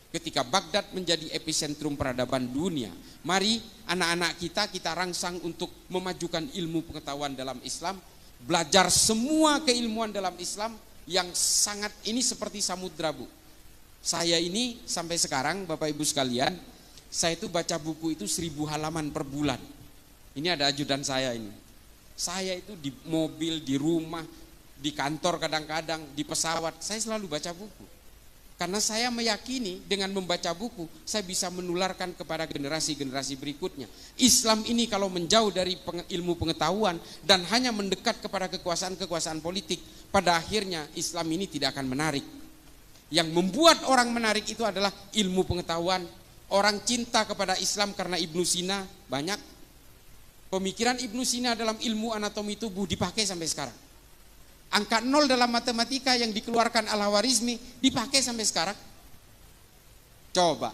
[SPEAKER 2] ketika Baghdad menjadi epicentrum peradaban dunia. Mari anak-anak kita rangsang untuk memajukan ilmu pengetahuan dalam Islam, belajar semua keilmuan dalam Islam yang sangat ini seperti samudra, Bu. Saya ini sampai sekarang Bapak Ibu sekalian, saya itu baca buku itu 1000 halaman per bulan. Ini ada ajudan saya ini. Saya itu di mobil, di rumah, di kantor kadang-kadang, di pesawat, saya selalu baca buku. Karena saya meyakini dengan membaca buku, saya bisa menularkan kepada generasi-generasi berikutnya. Islam ini kalau menjauh dari ilmu pengetahuan dan hanya mendekat kepada kekuasaan-kekuasaan politik, pada akhirnya Islam ini tidak akan menarik. Yang membuat orang menarik itu adalah ilmu pengetahuan. Orang cinta kepada Islam karena Ibnu Sina banyak. Pemikiran Ibnu Sina dalam ilmu anatomi tubuh dipakai sampai sekarang. Angka 0 dalam matematika yang dikeluarkan Al-Khawarizmi dipakai sampai sekarang. Coba,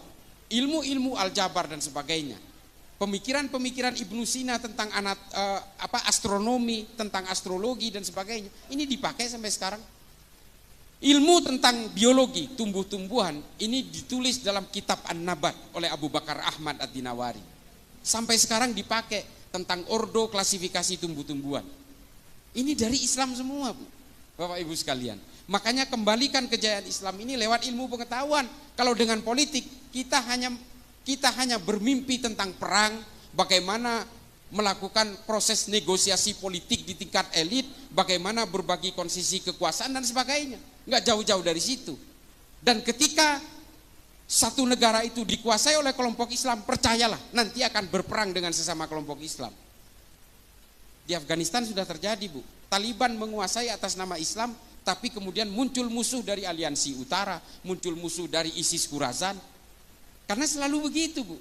[SPEAKER 2] ilmu-ilmu aljabar dan sebagainya. Pemikiran-pemikiran Ibnu Sina tentang astronomi, tentang astrologi dan sebagainya, ini dipakai sampai sekarang. Ilmu tentang biologi, tumbuh-tumbuhan, ini ditulis dalam kitab An-Nabat oleh Abu Bakar Ahmad Ad-Dinawari. Sampai sekarang dipakai tentang ordo klasifikasi tumbuh-tumbuhan. Ini dari Islam semua, Bu, Bapak Ibu sekalian. Makanya kembalikan kejayaan Islam ini lewat ilmu pengetahuan. Kalau dengan politik kita hanya bermimpi tentang perang, bagaimana melakukan proses negosiasi politik di tingkat elit, bagaimana berbagi konsesi kekuasaan dan sebagainya. Enggak jauh-jauh dari situ. Dan ketika satu negara itu dikuasai oleh kelompok Islam, percayalah nanti akan berperang dengan sesama kelompok Islam. Di Afghanistan sudah terjadi, Bu. Taliban menguasai atas nama Islam, tapi kemudian muncul musuh dari Aliansi Utara, muncul musuh dari ISIS Khorasan. Karena selalu begitu, Bu.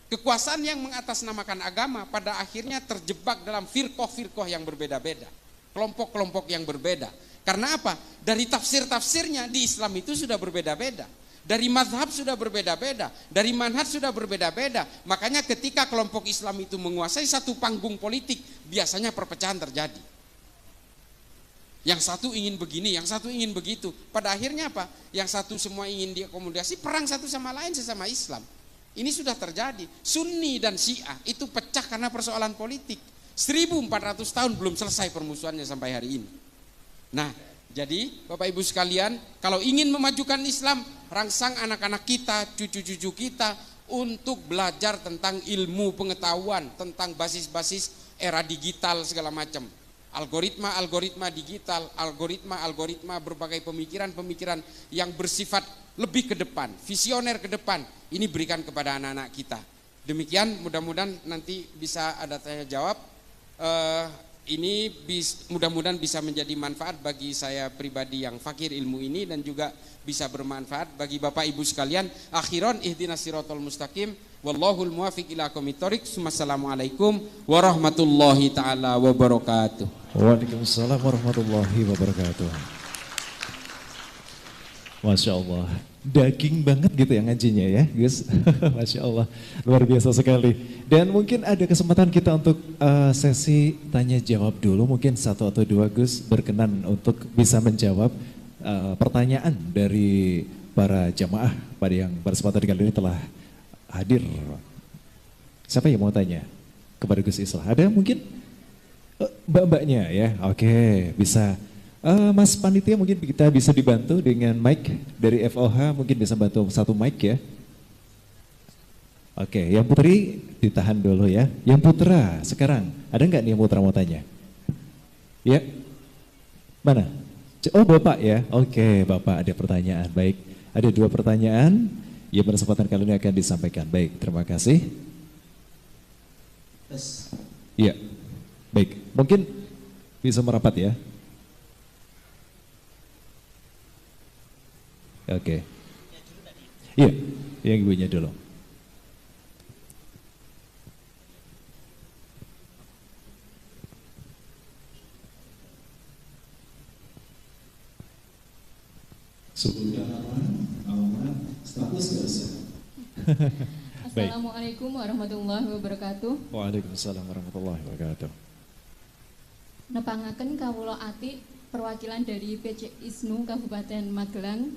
[SPEAKER 2] Kekuasaan yang mengatasnamakan agama pada akhirnya terjebak dalam firqoh-firqoh yang berbeda-beda. Kelompok-kelompok yang berbeda. Karena apa? Dari tafsir-tafsirnya di Islam itu sudah berbeda-beda. Dari mazhab sudah berbeda-beda, dari manhaj sudah berbeda-beda. Makanya ketika kelompok Islam itu menguasai satu panggung politik, biasanya perpecahan terjadi. Yang satu ingin begini, yang satu ingin begitu. Pada akhirnya apa? Yang satu semua ingin diakomodasi, perang satu sama lain sesama Islam. Ini sudah terjadi. Sunni dan Syiah itu pecah karena persoalan politik. 1400 tahun belum selesai permusuhannya sampai hari ini. Nah, jadi Bapak Ibu sekalian, kalau ingin memajukan Islam, rangsang anak-anak kita, cucu-cucu kita untuk belajar tentang ilmu pengetahuan, tentang basis-basis era digital segala macam. Algoritma digital, algoritma berbagai pemikiran-pemikiran yang bersifat lebih ke depan, visioner ke depan. Ini berikan kepada anak-anak kita. Demikian, mudah-mudahan nanti bisa ada tanya jawab. Ini mudah-mudahan bisa menjadi manfaat bagi saya pribadi yang fakir ilmu ini dan juga bisa bermanfaat bagi Bapak Ibu sekalian. Akhiran ihdinas siratal mustaqim. Wallahul muwaffiq ila aqwamit thoriq. Assalamualaikum warahmatullahi taala wabarakatuh.
[SPEAKER 3] Waalaikumsalam warahmatullahi wabarakatuh. Masya Allah, daging banget gitu ya ngajinya ya Gus. Masya Allah, luar biasa sekali. Dan mungkin ada kesempatan kita untuk sesi tanya jawab dulu. Mungkin satu atau dua Gus berkenan untuk bisa menjawab pertanyaan dari para jamaah pada yang berkesempatan kali ini telah hadir. Siapa yang mau tanya kepada Gus Islah? Ada mungkin mbak-mbaknya ya? Oke, bisa. Mas Panitia mungkin kita bisa dibantu dengan mic dari FOH, mungkin bisa bantu satu mic ya. Oke, yang putri ditahan dulu ya. Yang putra sekarang, ada nggak nih yang putra mau tanya? Ya, mana? Oh Bapak ya, oke Bapak ada pertanyaan, baik. Ada dua pertanyaan yang pada kesempatan kali ini akan disampaikan. Baik, terima kasih. Iya, baik. Mungkin bisa merapat ya. Oke. Iya, yang ibunya dulu. Sebutkan nama, status gak usah.
[SPEAKER 4] Assalamualaikum warahmatullahi wabarakatuh.
[SPEAKER 3] Waalaikumsalam warahmatullahi wabarakatuh.
[SPEAKER 4] Nepangaken kawula ati perwakilan dari PC ISNU Kabupaten Magelang.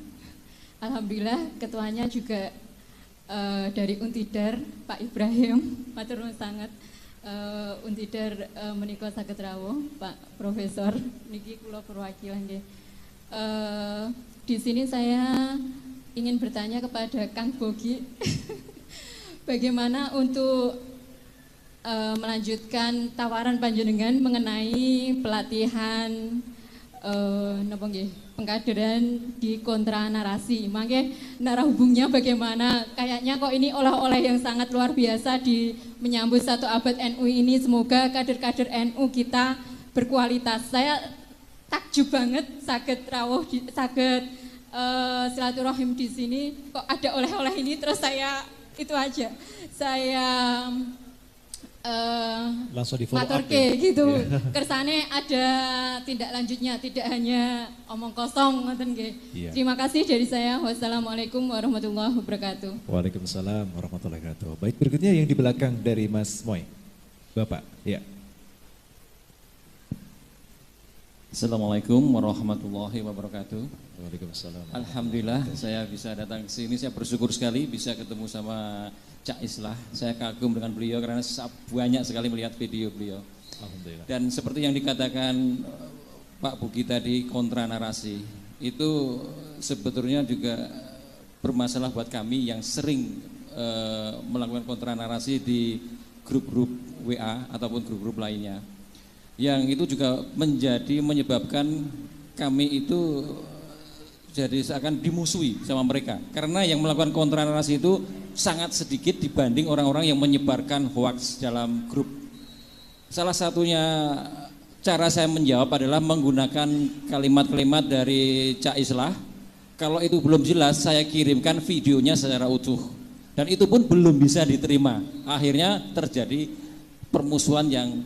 [SPEAKER 4] Alhamdulillah ketuanya juga dari Untidar Pak Ibrahim, matur nuwun sanget. Untidar menika saged rawuh Pak Profesor niki kula perwakilan nggih. Di sini saya ingin bertanya kepada Kang Bogi, bagaimana untuk melanjutkan tawaran panjenengan mengenai pelatihan napa nggih pengkaderan di kontra narasi. Mangke narah hubungnya bagaimana? Kayaknya kok ini oleh-oleh yang sangat luar biasa di menyambut 1 abad NU ini. Semoga kader-kader NU kita berkualitas. Saya takjub banget saged rawuh saged silaturahim di sini kok ada oleh-oleh ini, terus saya itu aja. Saya
[SPEAKER 3] langsung di follow up
[SPEAKER 4] ya? Gitu.
[SPEAKER 3] Yeah.
[SPEAKER 4] Kersane ada tindak lanjutnya, tidak hanya omong kosong ngoten nggih.
[SPEAKER 3] Yeah.
[SPEAKER 4] Terima kasih dari saya. Wassalamualaikum warahmatullahi wabarakatuh.
[SPEAKER 3] Waalaikumsalam warahmatullahi wabarakatuh. Baik, berikutnya yang di belakang dari Mas Moy. Bapak, ya.
[SPEAKER 5] Assalamualaikum warahmatullahi wabarakatuh.
[SPEAKER 3] Waalaikumsalam.
[SPEAKER 5] Alhamdulillah saya bisa datang ke sini, saya bersyukur sekali bisa ketemu sama Cak Islah. Saya kagum dengan beliau karena banyak sekali melihat video beliau.
[SPEAKER 3] Alhamdulillah.
[SPEAKER 5] Dan seperti yang dikatakan Pak Buki tadi, kontra narasi itu sebetulnya juga bermasalah buat kami yang sering melakukan kontra narasi di grup-grup WA ataupun grup-grup lainnya. Yang itu juga menyebabkan kami itu jadi seakan dimusuhi sama mereka. Karena yang melakukan kontra narasi itu sangat sedikit dibanding orang-orang yang menyebarkan hoaks dalam grup. Salah satunya cara saya menjawab adalah menggunakan kalimat-kalimat dari Cak Islah. Kalau itu belum jelas, saya kirimkan videonya secara utuh. Dan itu pun belum bisa diterima. Akhirnya terjadi permusuhan yang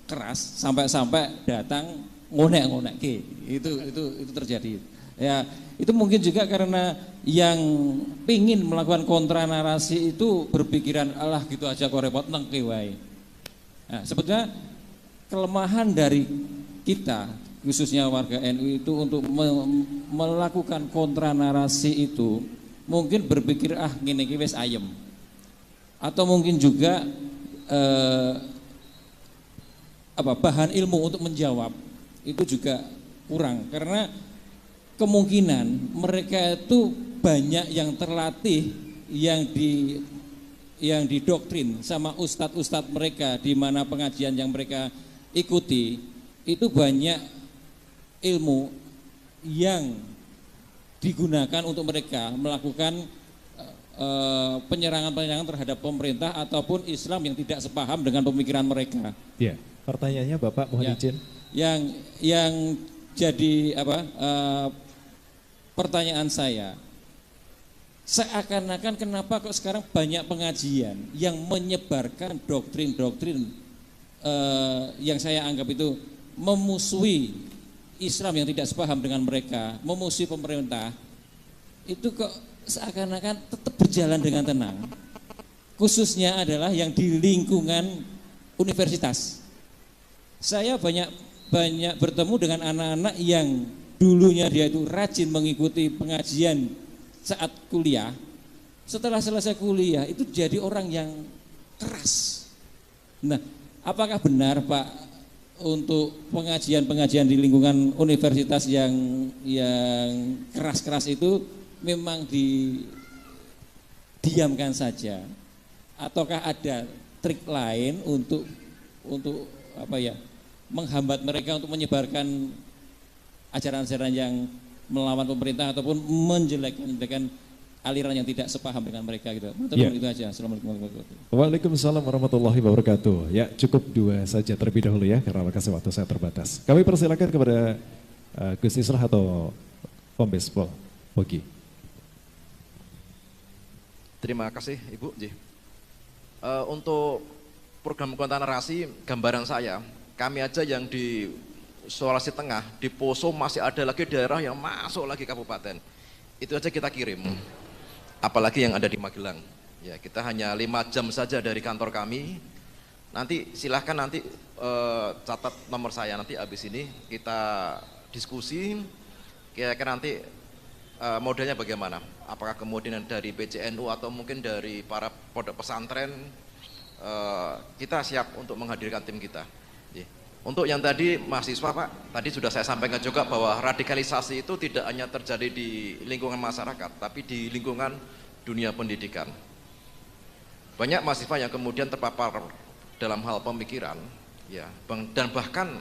[SPEAKER 5] keras sampai datang ngonek-ngonek. Itu terjadi. Ya, itu mungkin juga karena yang pingin melakukan kontra narasi itu berpikiran alah gitu aja kok repot neng wae. Nah, sebetulnya kelemahan dari kita khususnya warga NU itu untuk melakukan kontra narasi itu mungkin berpikir ngene iki wis ayem. Atau mungkin juga bahan ilmu untuk menjawab itu juga kurang karena kemungkinan mereka itu banyak yang terlatih yang didoktrin sama ustadz-ustadz mereka di mana pengajian yang mereka ikuti itu banyak ilmu yang digunakan untuk mereka melakukan penyerangan-penyerangan terhadap pemerintah ataupun Islam yang tidak sepaham dengan pemikiran mereka.
[SPEAKER 3] Ya, pertanyaannya Bapak mohon izin.
[SPEAKER 5] Yang jadi pertanyaan saya, Seakan-akan kenapa kok sekarang banyak pengajian yang menyebarkan doktrin-doktrin yang saya anggap itu memusuhi Islam yang tidak sepaham dengan mereka, memusuhi pemerintah, itu kok seakan-akan tetap berjalan dengan tenang. Khususnya adalah yang di lingkungan universitas. Saya banyak bertemu dengan anak-anak yang dulunya dia itu rajin mengikuti pengajian saat kuliah. Setelah selesai kuliah itu jadi orang yang keras. Nah, apakah benar Pak untuk pengajian-pengajian di lingkungan universitas yang keras-keras itu memang didiamkan saja, ataukah ada trik lain untuk menghambat mereka untuk menyebarkan ajaran-ajaran yang melawan pemerintah ataupun menjelek-jelekan aliran yang tidak sepaham dengan mereka gitu. Itu aja. Assalamualaikum warahmatullahi wabarakatuh.
[SPEAKER 3] Waalaikumsalam warahmatullahi wabarakatuh. Ya, cukup 2 saja terlebih dahulu ya, karena waktu saya terbatas. Kami persilakan kepada Gus Islah atau Kombes Pol Bogi.
[SPEAKER 6] Terima kasih Ibu. Untuk program konten narasi, gambaran saya, kami aja yang di Sulawesi Tengah, di Poso masih ada lagi daerah yang masuk lagi kabupaten. Itu aja kita kirim. Apalagi yang ada di Magelang. Ya, kita hanya 5 jam saja dari kantor kami. Nanti silahkan nanti catat nomor saya, nanti habis ini kita diskusi kira-kira nanti modelnya bagaimana. Apakah kemudian dari PCNU atau mungkin dari para pondok pesantren, kita siap untuk menghadirkan tim kita. Untuk yang tadi mahasiswa Pak, tadi sudah saya sampaikan juga bahwa radikalisasi itu tidak hanya terjadi di lingkungan masyarakat, tapi di lingkungan dunia pendidikan. Banyak mahasiswa yang kemudian terpapar dalam hal pemikiran, ya, dan bahkan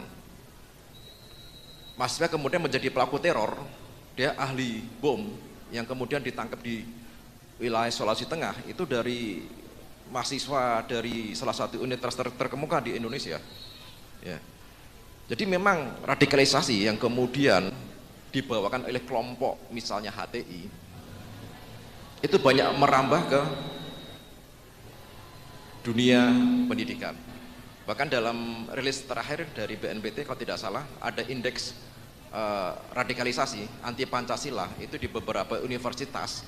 [SPEAKER 6] mahasiswa kemudian menjadi pelaku teror, dia ahli bom yang kemudian ditangkap di wilayah Sulawesi Tengah, itu dari mahasiswa dari salah satu universitas terkemuka di Indonesia. Ya. Jadi memang radikalisasi yang kemudian dibawakan oleh kelompok misalnya HTI itu banyak merambah ke dunia pendidikan. Bahkan dalam rilis terakhir dari BNPT kalau tidak salah ada indeks radikalisasi anti Pancasila itu di beberapa universitas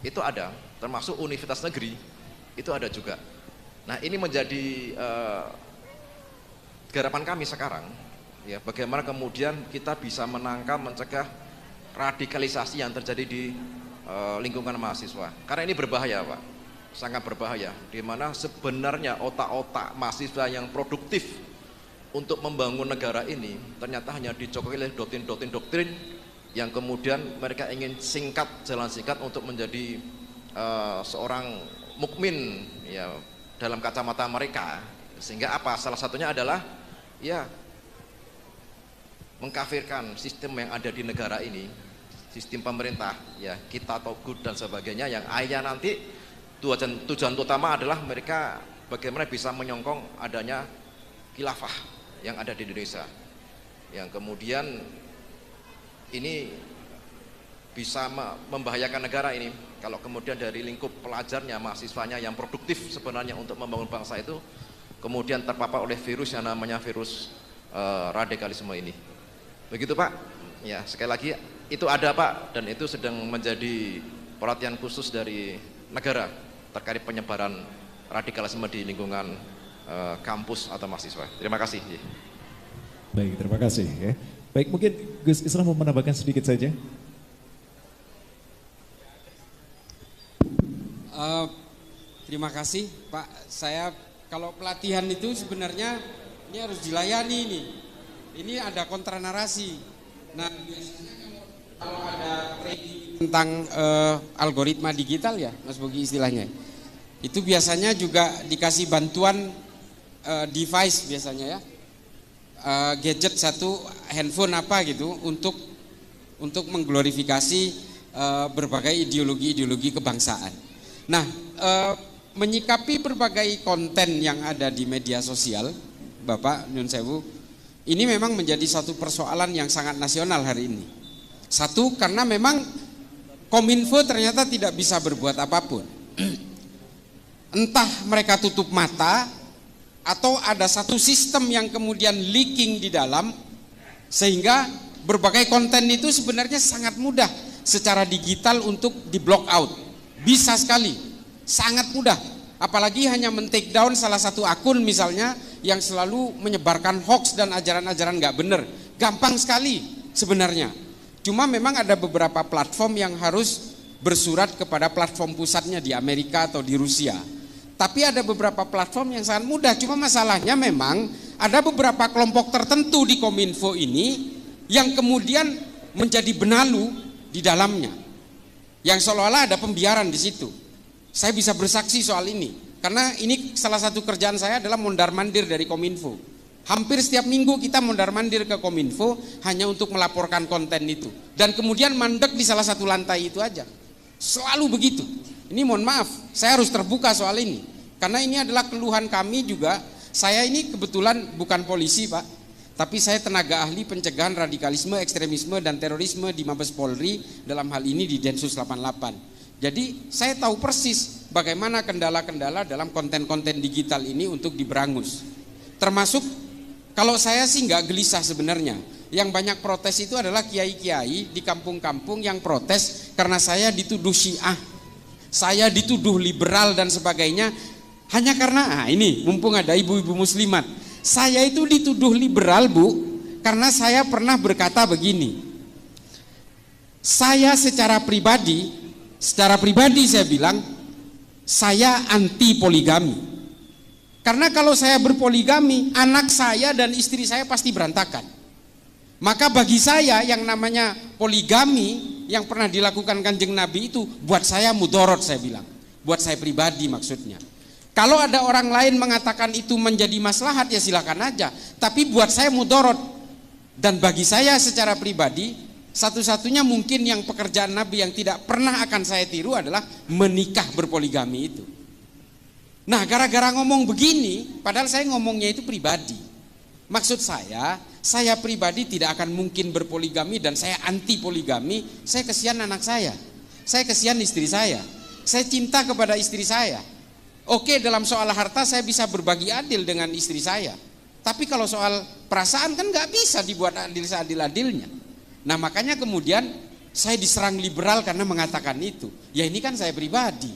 [SPEAKER 6] itu ada, termasuk universitas negeri itu ada juga. Nah, ini menjadi garapan kami sekarang, ya, bagaimana kemudian kita bisa menangkal, mencegah radikalisasi yang terjadi di lingkungan mahasiswa. Karena ini berbahaya Pak, sangat berbahaya, di mana sebenarnya otak-otak mahasiswa yang produktif untuk membangun negara ini ternyata hanya dicokoki oleh doktrin-doktrin yang kemudian mereka ingin singkat, jalan singkat untuk menjadi seorang mukmin, ya, dalam kacamata mereka. Sehingga apa? Salah satunya adalah ya mengkafirkan sistem yang ada di negara ini, sistem pemerintah, ya, kita togut dan sebagainya, yang akhirnya nanti tujuan utama adalah mereka bagaimana bisa menyongkong adanya khilafah yang ada di Indonesia, yang kemudian ini bisa membahayakan negara ini kalau kemudian dari lingkup pelajarnya, mahasiswanya yang produktif sebenarnya untuk membangun bangsa itu kemudian terpapar oleh virus yang namanya virus radikalisme ini. Begitu Pak. Ya, sekali lagi itu ada Pak, dan itu sedang menjadi perhatian khusus dari negara terkait penyebaran radikalisme di lingkungan kampus atau mahasiswa. Terima kasih.
[SPEAKER 3] Baik, terima kasih ya. Baik, mungkin Gus Islah mau menambahkan sedikit saja.
[SPEAKER 2] Terima kasih Pak. Saya kalau pelatihan itu sebenarnya ini harus dilayani nih. Ini ada kontra narasi. Nah, biasanya kalau ada training tentang algoritma digital ya, Mas Bogi istilahnya, itu biasanya juga dikasih bantuan device biasanya ya, gadget satu, handphone apa gitu untuk mengglorifikasi berbagai ideologi kebangsaan. Nah, menyikapi berbagai konten yang ada di media sosial, Bapak Nyun Sewu, ini memang menjadi satu persoalan yang sangat nasional hari ini. Satu, karena memang Kominfo ternyata tidak bisa berbuat apapun. Entah mereka tutup mata atau ada satu sistem yang kemudian leaking di dalam, sehingga berbagai konten itu sebenarnya sangat mudah secara digital untuk di block out. Bisa sekali, sangat mudah. Apalagi hanya men-take down salah satu akun misalnya yang selalu menyebarkan hoax dan ajaran-ajaran nggak benar. Gampang sekali sebenarnya. Cuma memang ada beberapa platform yang harus bersurat kepada platform pusatnya di Amerika atau di Rusia. Tapi ada beberapa platform yang sangat mudah. Cuma masalahnya memang ada beberapa kelompok tertentu di Kominfo ini yang kemudian menjadi benalu di dalamnya. Yang seolah-olah ada pembiaran di situ. Saya bisa bersaksi soal ini. Karena ini salah satu kerjaan saya adalah mondar-mandir dari Kominfo. Hampir setiap minggu kita mondar-mandir ke Kominfo hanya untuk melaporkan konten itu. Dan kemudian mandek di salah satu lantai itu aja. Selalu begitu. Ini mohon maaf, saya harus terbuka soal ini. Karena ini adalah keluhan kami juga. Saya ini kebetulan bukan polisi Pak. Tapi saya tenaga ahli pencegahan radikalisme, ekstremisme, dan terorisme di Mabes Polri. Dalam hal ini di Densus 88. Jadi saya tahu persis bagaimana kendala-kendala dalam konten-konten digital ini untuk diberangus. Termasuk kalau saya sih nggak gelisah sebenarnya. Yang banyak protes itu adalah kiai-kiai di kampung-kampung yang protes karena saya dituduh Syiah, saya dituduh liberal dan sebagainya. Hanya karena ini mumpung ada ibu-ibu muslimat, saya itu dituduh liberal Bu, karena saya pernah berkata begini. Saya secara pribadi saya bilang saya anti poligami. Karena kalau saya berpoligami, anak saya dan istri saya pasti berantakan. Maka bagi saya yang namanya poligami yang pernah dilakukan Kanjeng Nabi itu buat saya mudorot, saya bilang. Buat saya pribadi maksudnya. Kalau ada orang lain mengatakan itu menjadi maslahat ya silakan aja. Tapi buat saya mudorot. Dan bagi saya secara pribadi, satu-satunya mungkin yang pekerjaan Nabi yang tidak pernah akan saya tiru adalah menikah berpoligami itu. Nah gara-gara ngomong begini, padahal saya ngomongnya itu pribadi. Maksud saya pribadi tidak akan mungkin berpoligami dan saya anti poligami. Saya kesian anak saya kesian istri saya cinta kepada istri saya. Oke, dalam soal harta saya bisa berbagi adil dengan istri saya. Tapi kalau soal perasaan kan gak bisa dibuat adil seadil-adilnya. Nah makanya kemudian saya diserang liberal karena mengatakan itu. Ya ini kan saya pribadi.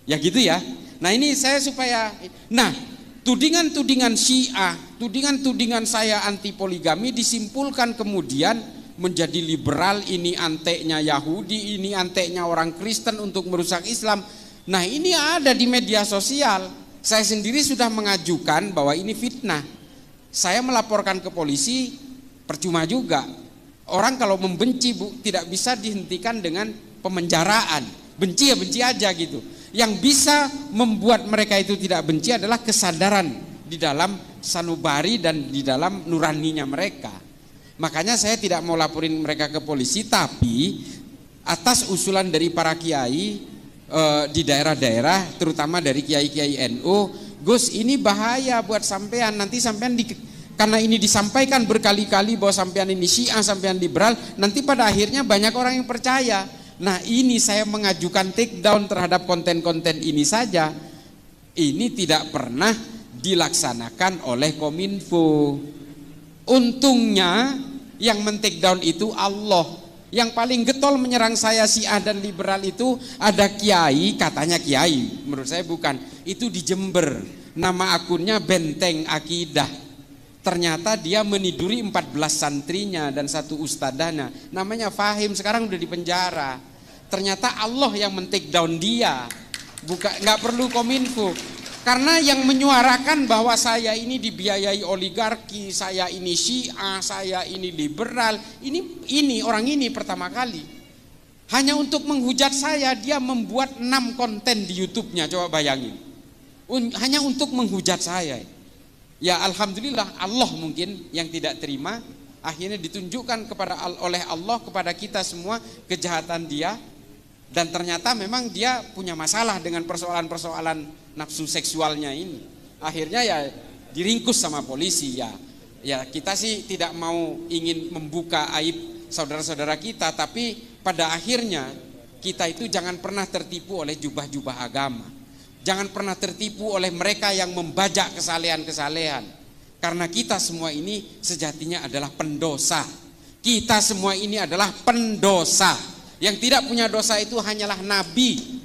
[SPEAKER 2] Ya gitu ya. Nah ini saya supaya, nah tudingan-tudingan Syiah, tudingan-tudingan saya anti poligami disimpulkan kemudian menjadi liberal, ini anteknya Yahudi, ini anteknya orang Kristen untuk merusak Islam. Nah ini ada di media sosial. Saya sendiri sudah mengajukan bahwa ini fitnah. Saya melaporkan ke polisi, percuma juga. Orang kalau membenci Bu, tidak bisa dihentikan dengan pemenjaraan. Benci ya benci aja gitu. Yang bisa membuat mereka itu tidak benci adalah kesadaran di dalam sanubari dan di dalam nuraninya mereka. Makanya saya tidak mau laporin mereka ke polisi, tapi atas usulan dari para kiai di daerah-daerah, terutama dari kiai-kiai NU, Gus ini bahaya buat sampean, nanti sampean karena ini disampaikan berkali-kali bahwa sampean ini Syiah, sampean liberal, nanti pada akhirnya banyak orang yang percaya. Nah ini saya mengajukan take down terhadap konten-konten ini saja. Ini tidak pernah dilaksanakan oleh Kominfo. Untungnya yang men-take down itu Allah. Yang paling getol menyerang saya Syiah dan liberal itu ada kiai, katanya kiai, menurut saya bukan. Itu di Jember, nama akunnya Benteng Akidah. Ternyata dia meniduri 14 santrinya dan satu ustadana, namanya Fahim, sekarang udah di penjara. Ternyata Allah yang men-take down dia, nggak perlu Kominfo. Karena yang menyuarakan bahwa saya ini dibiayai oligarki, saya ini Syiah, saya ini liberal, ini orang ini pertama kali. Hanya untuk menghujat saya, dia membuat 6 konten di YouTube-nya, coba bayangin. Hanya untuk menghujat saya. Ya alhamdulillah, Allah mungkin yang tidak terima, akhirnya ditunjukkan oleh Allah kepada kita semua kejahatan dia. Dan ternyata memang dia punya masalah dengan persoalan-persoalan nafsu seksualnya ini. Akhirnya ya diringkus sama polisi ya. Ya kita sih tidak mau ingin membuka aib saudara-saudara kita, tapi pada akhirnya kita itu jangan pernah tertipu oleh jubah-jubah agama. Jangan pernah tertipu oleh mereka yang membajak kesalehan-kesalehan. Karena kita semua ini sejatinya adalah pendosa. Kita semua ini adalah pendosa. Yang tidak punya dosa itu hanyalah nabi.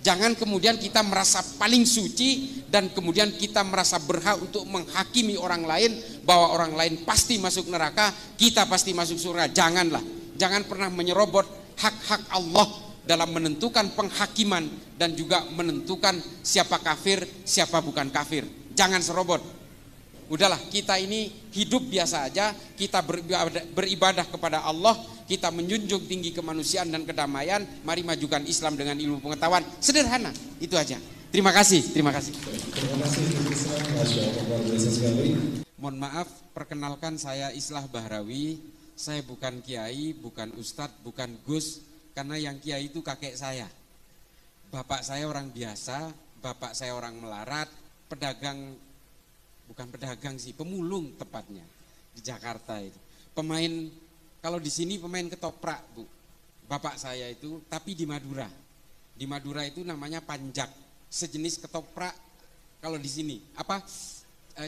[SPEAKER 2] Jangan kemudian kita merasa paling suci dan kemudian kita merasa berhak untuk menghakimi orang lain bahwa orang lain pasti masuk neraka, kita pasti masuk surga. Janganlah. Jangan pernah menyerobot hak-hak Allah dalam menentukan penghakiman dan juga menentukan siapa kafir, siapa bukan kafir. Jangan serobot. Udahlah, kita ini hidup biasa aja, kita beribadah kepada Allah, kita menjunjung tinggi kemanusiaan dan kedamaian. Mari majukan Islam dengan ilmu pengetahuan. Sederhana, itu aja. Terima kasih, terima kasih. Mohon maaf, perkenalkan saya Islah Bahrawi. Saya bukan kiai, bukan ustadz, bukan gus, karena yang kiai itu kakek saya. Bapak saya orang biasa, bapak saya orang melarat, pedagang, bukan pedagang sih, pemulung tepatnya di Jakarta itu. Pemain, kalau di sini pemain ketoprak, Bu. Bapak saya itu, tapi di Madura. Di Madura itu namanya panjak, sejenis ketoprak kalau di sini,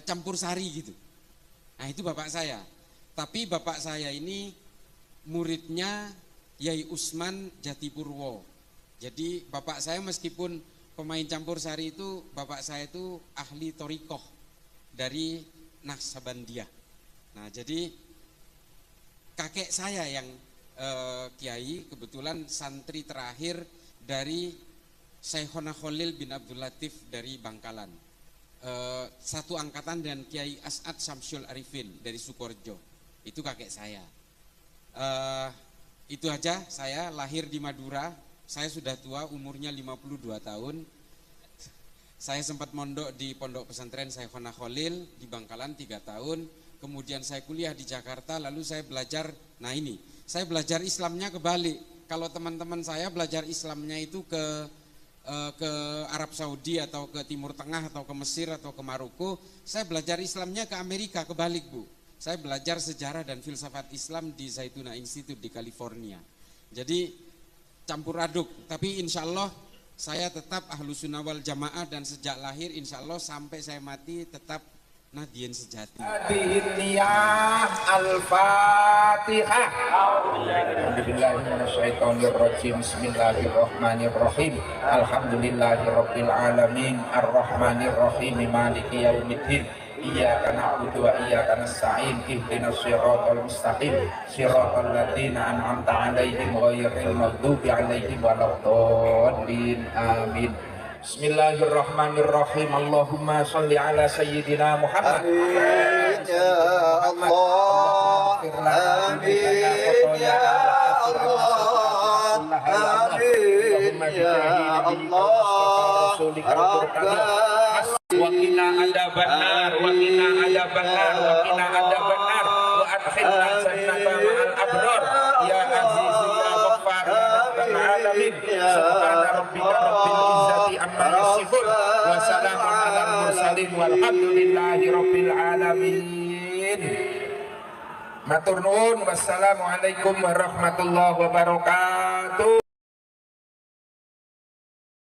[SPEAKER 2] campur sari gitu. Nah, itu bapak saya. Tapi bapak saya ini muridnya Yai Usman Jatipurwo. Jadi bapak saya meskipun pemain campur sari itu, bapak saya itu ahli torikoh dari Naqsabandiyah. Nah, jadi kakek saya yang kiai kebetulan santri terakhir dari Syekhona Khalil bin Abdul Latif dari Bangkalan. Satu angkatan dengan Kiai As'ad Syamsul Arifin dari Sukorejo. Itu kakek saya. Itu aja, saya lahir di Madura. Saya sudah tua, umurnya 52 tahun. Saya sempat mondok di pondok pesantren Syekhona Khalil di Bangkalan 3 tahun. Kemudian saya kuliah di Jakarta, lalu saya belajar, nah ini, saya belajar Islamnya kebalik. Kalau teman-teman saya belajar Islamnya itu ke Arab Saudi atau ke Timur Tengah atau ke Mesir atau ke Maroko, saya belajar Islamnya ke Amerika, kebalik, Bu. Saya belajar sejarah dan filsafat Islam di Zaytuna Institute di California. Jadi campur aduk, tapi insya Allah saya tetap Ahlus Sunnah wal Jamaah dan sejak lahir insya Allah sampai saya mati tetap Nadiyin sejati.
[SPEAKER 1] Al-Fatihah. Alhamdulillahirrahmanirrahim. Bismillahirrahmanirrahim. Alhamdulillahirabbil alamin. Arrahmanirrahim. Maliki yaumiddin. Iyyaka na'budu wa iyyaka nasta'in. Ihdinas siratal mustaqim. Siratal ladzina an'amta 'alaihim ghairil maghdubi 'alaihim waladdallin. Amin. Bismillahirrahmanirrahim. Allahumma sholli ala sayyidina Muhammad.
[SPEAKER 7] Amin ya Allah. Amin ya Allah. Amin ya Allah. Rabbana
[SPEAKER 1] wa qina adzabannar wa qina adzabannar wa qina adzabannar wa adkhilna jannata ma'al abrar ya aziz ya ghaffar ya rabbal alamin. Subhana rabbika rabbil izzati amma yasifun wa salamun alal mursalin walhamdulillahi rabbil alamin. Matur nuwun, wassalamualaikum warahmatullahi wabarakatuh.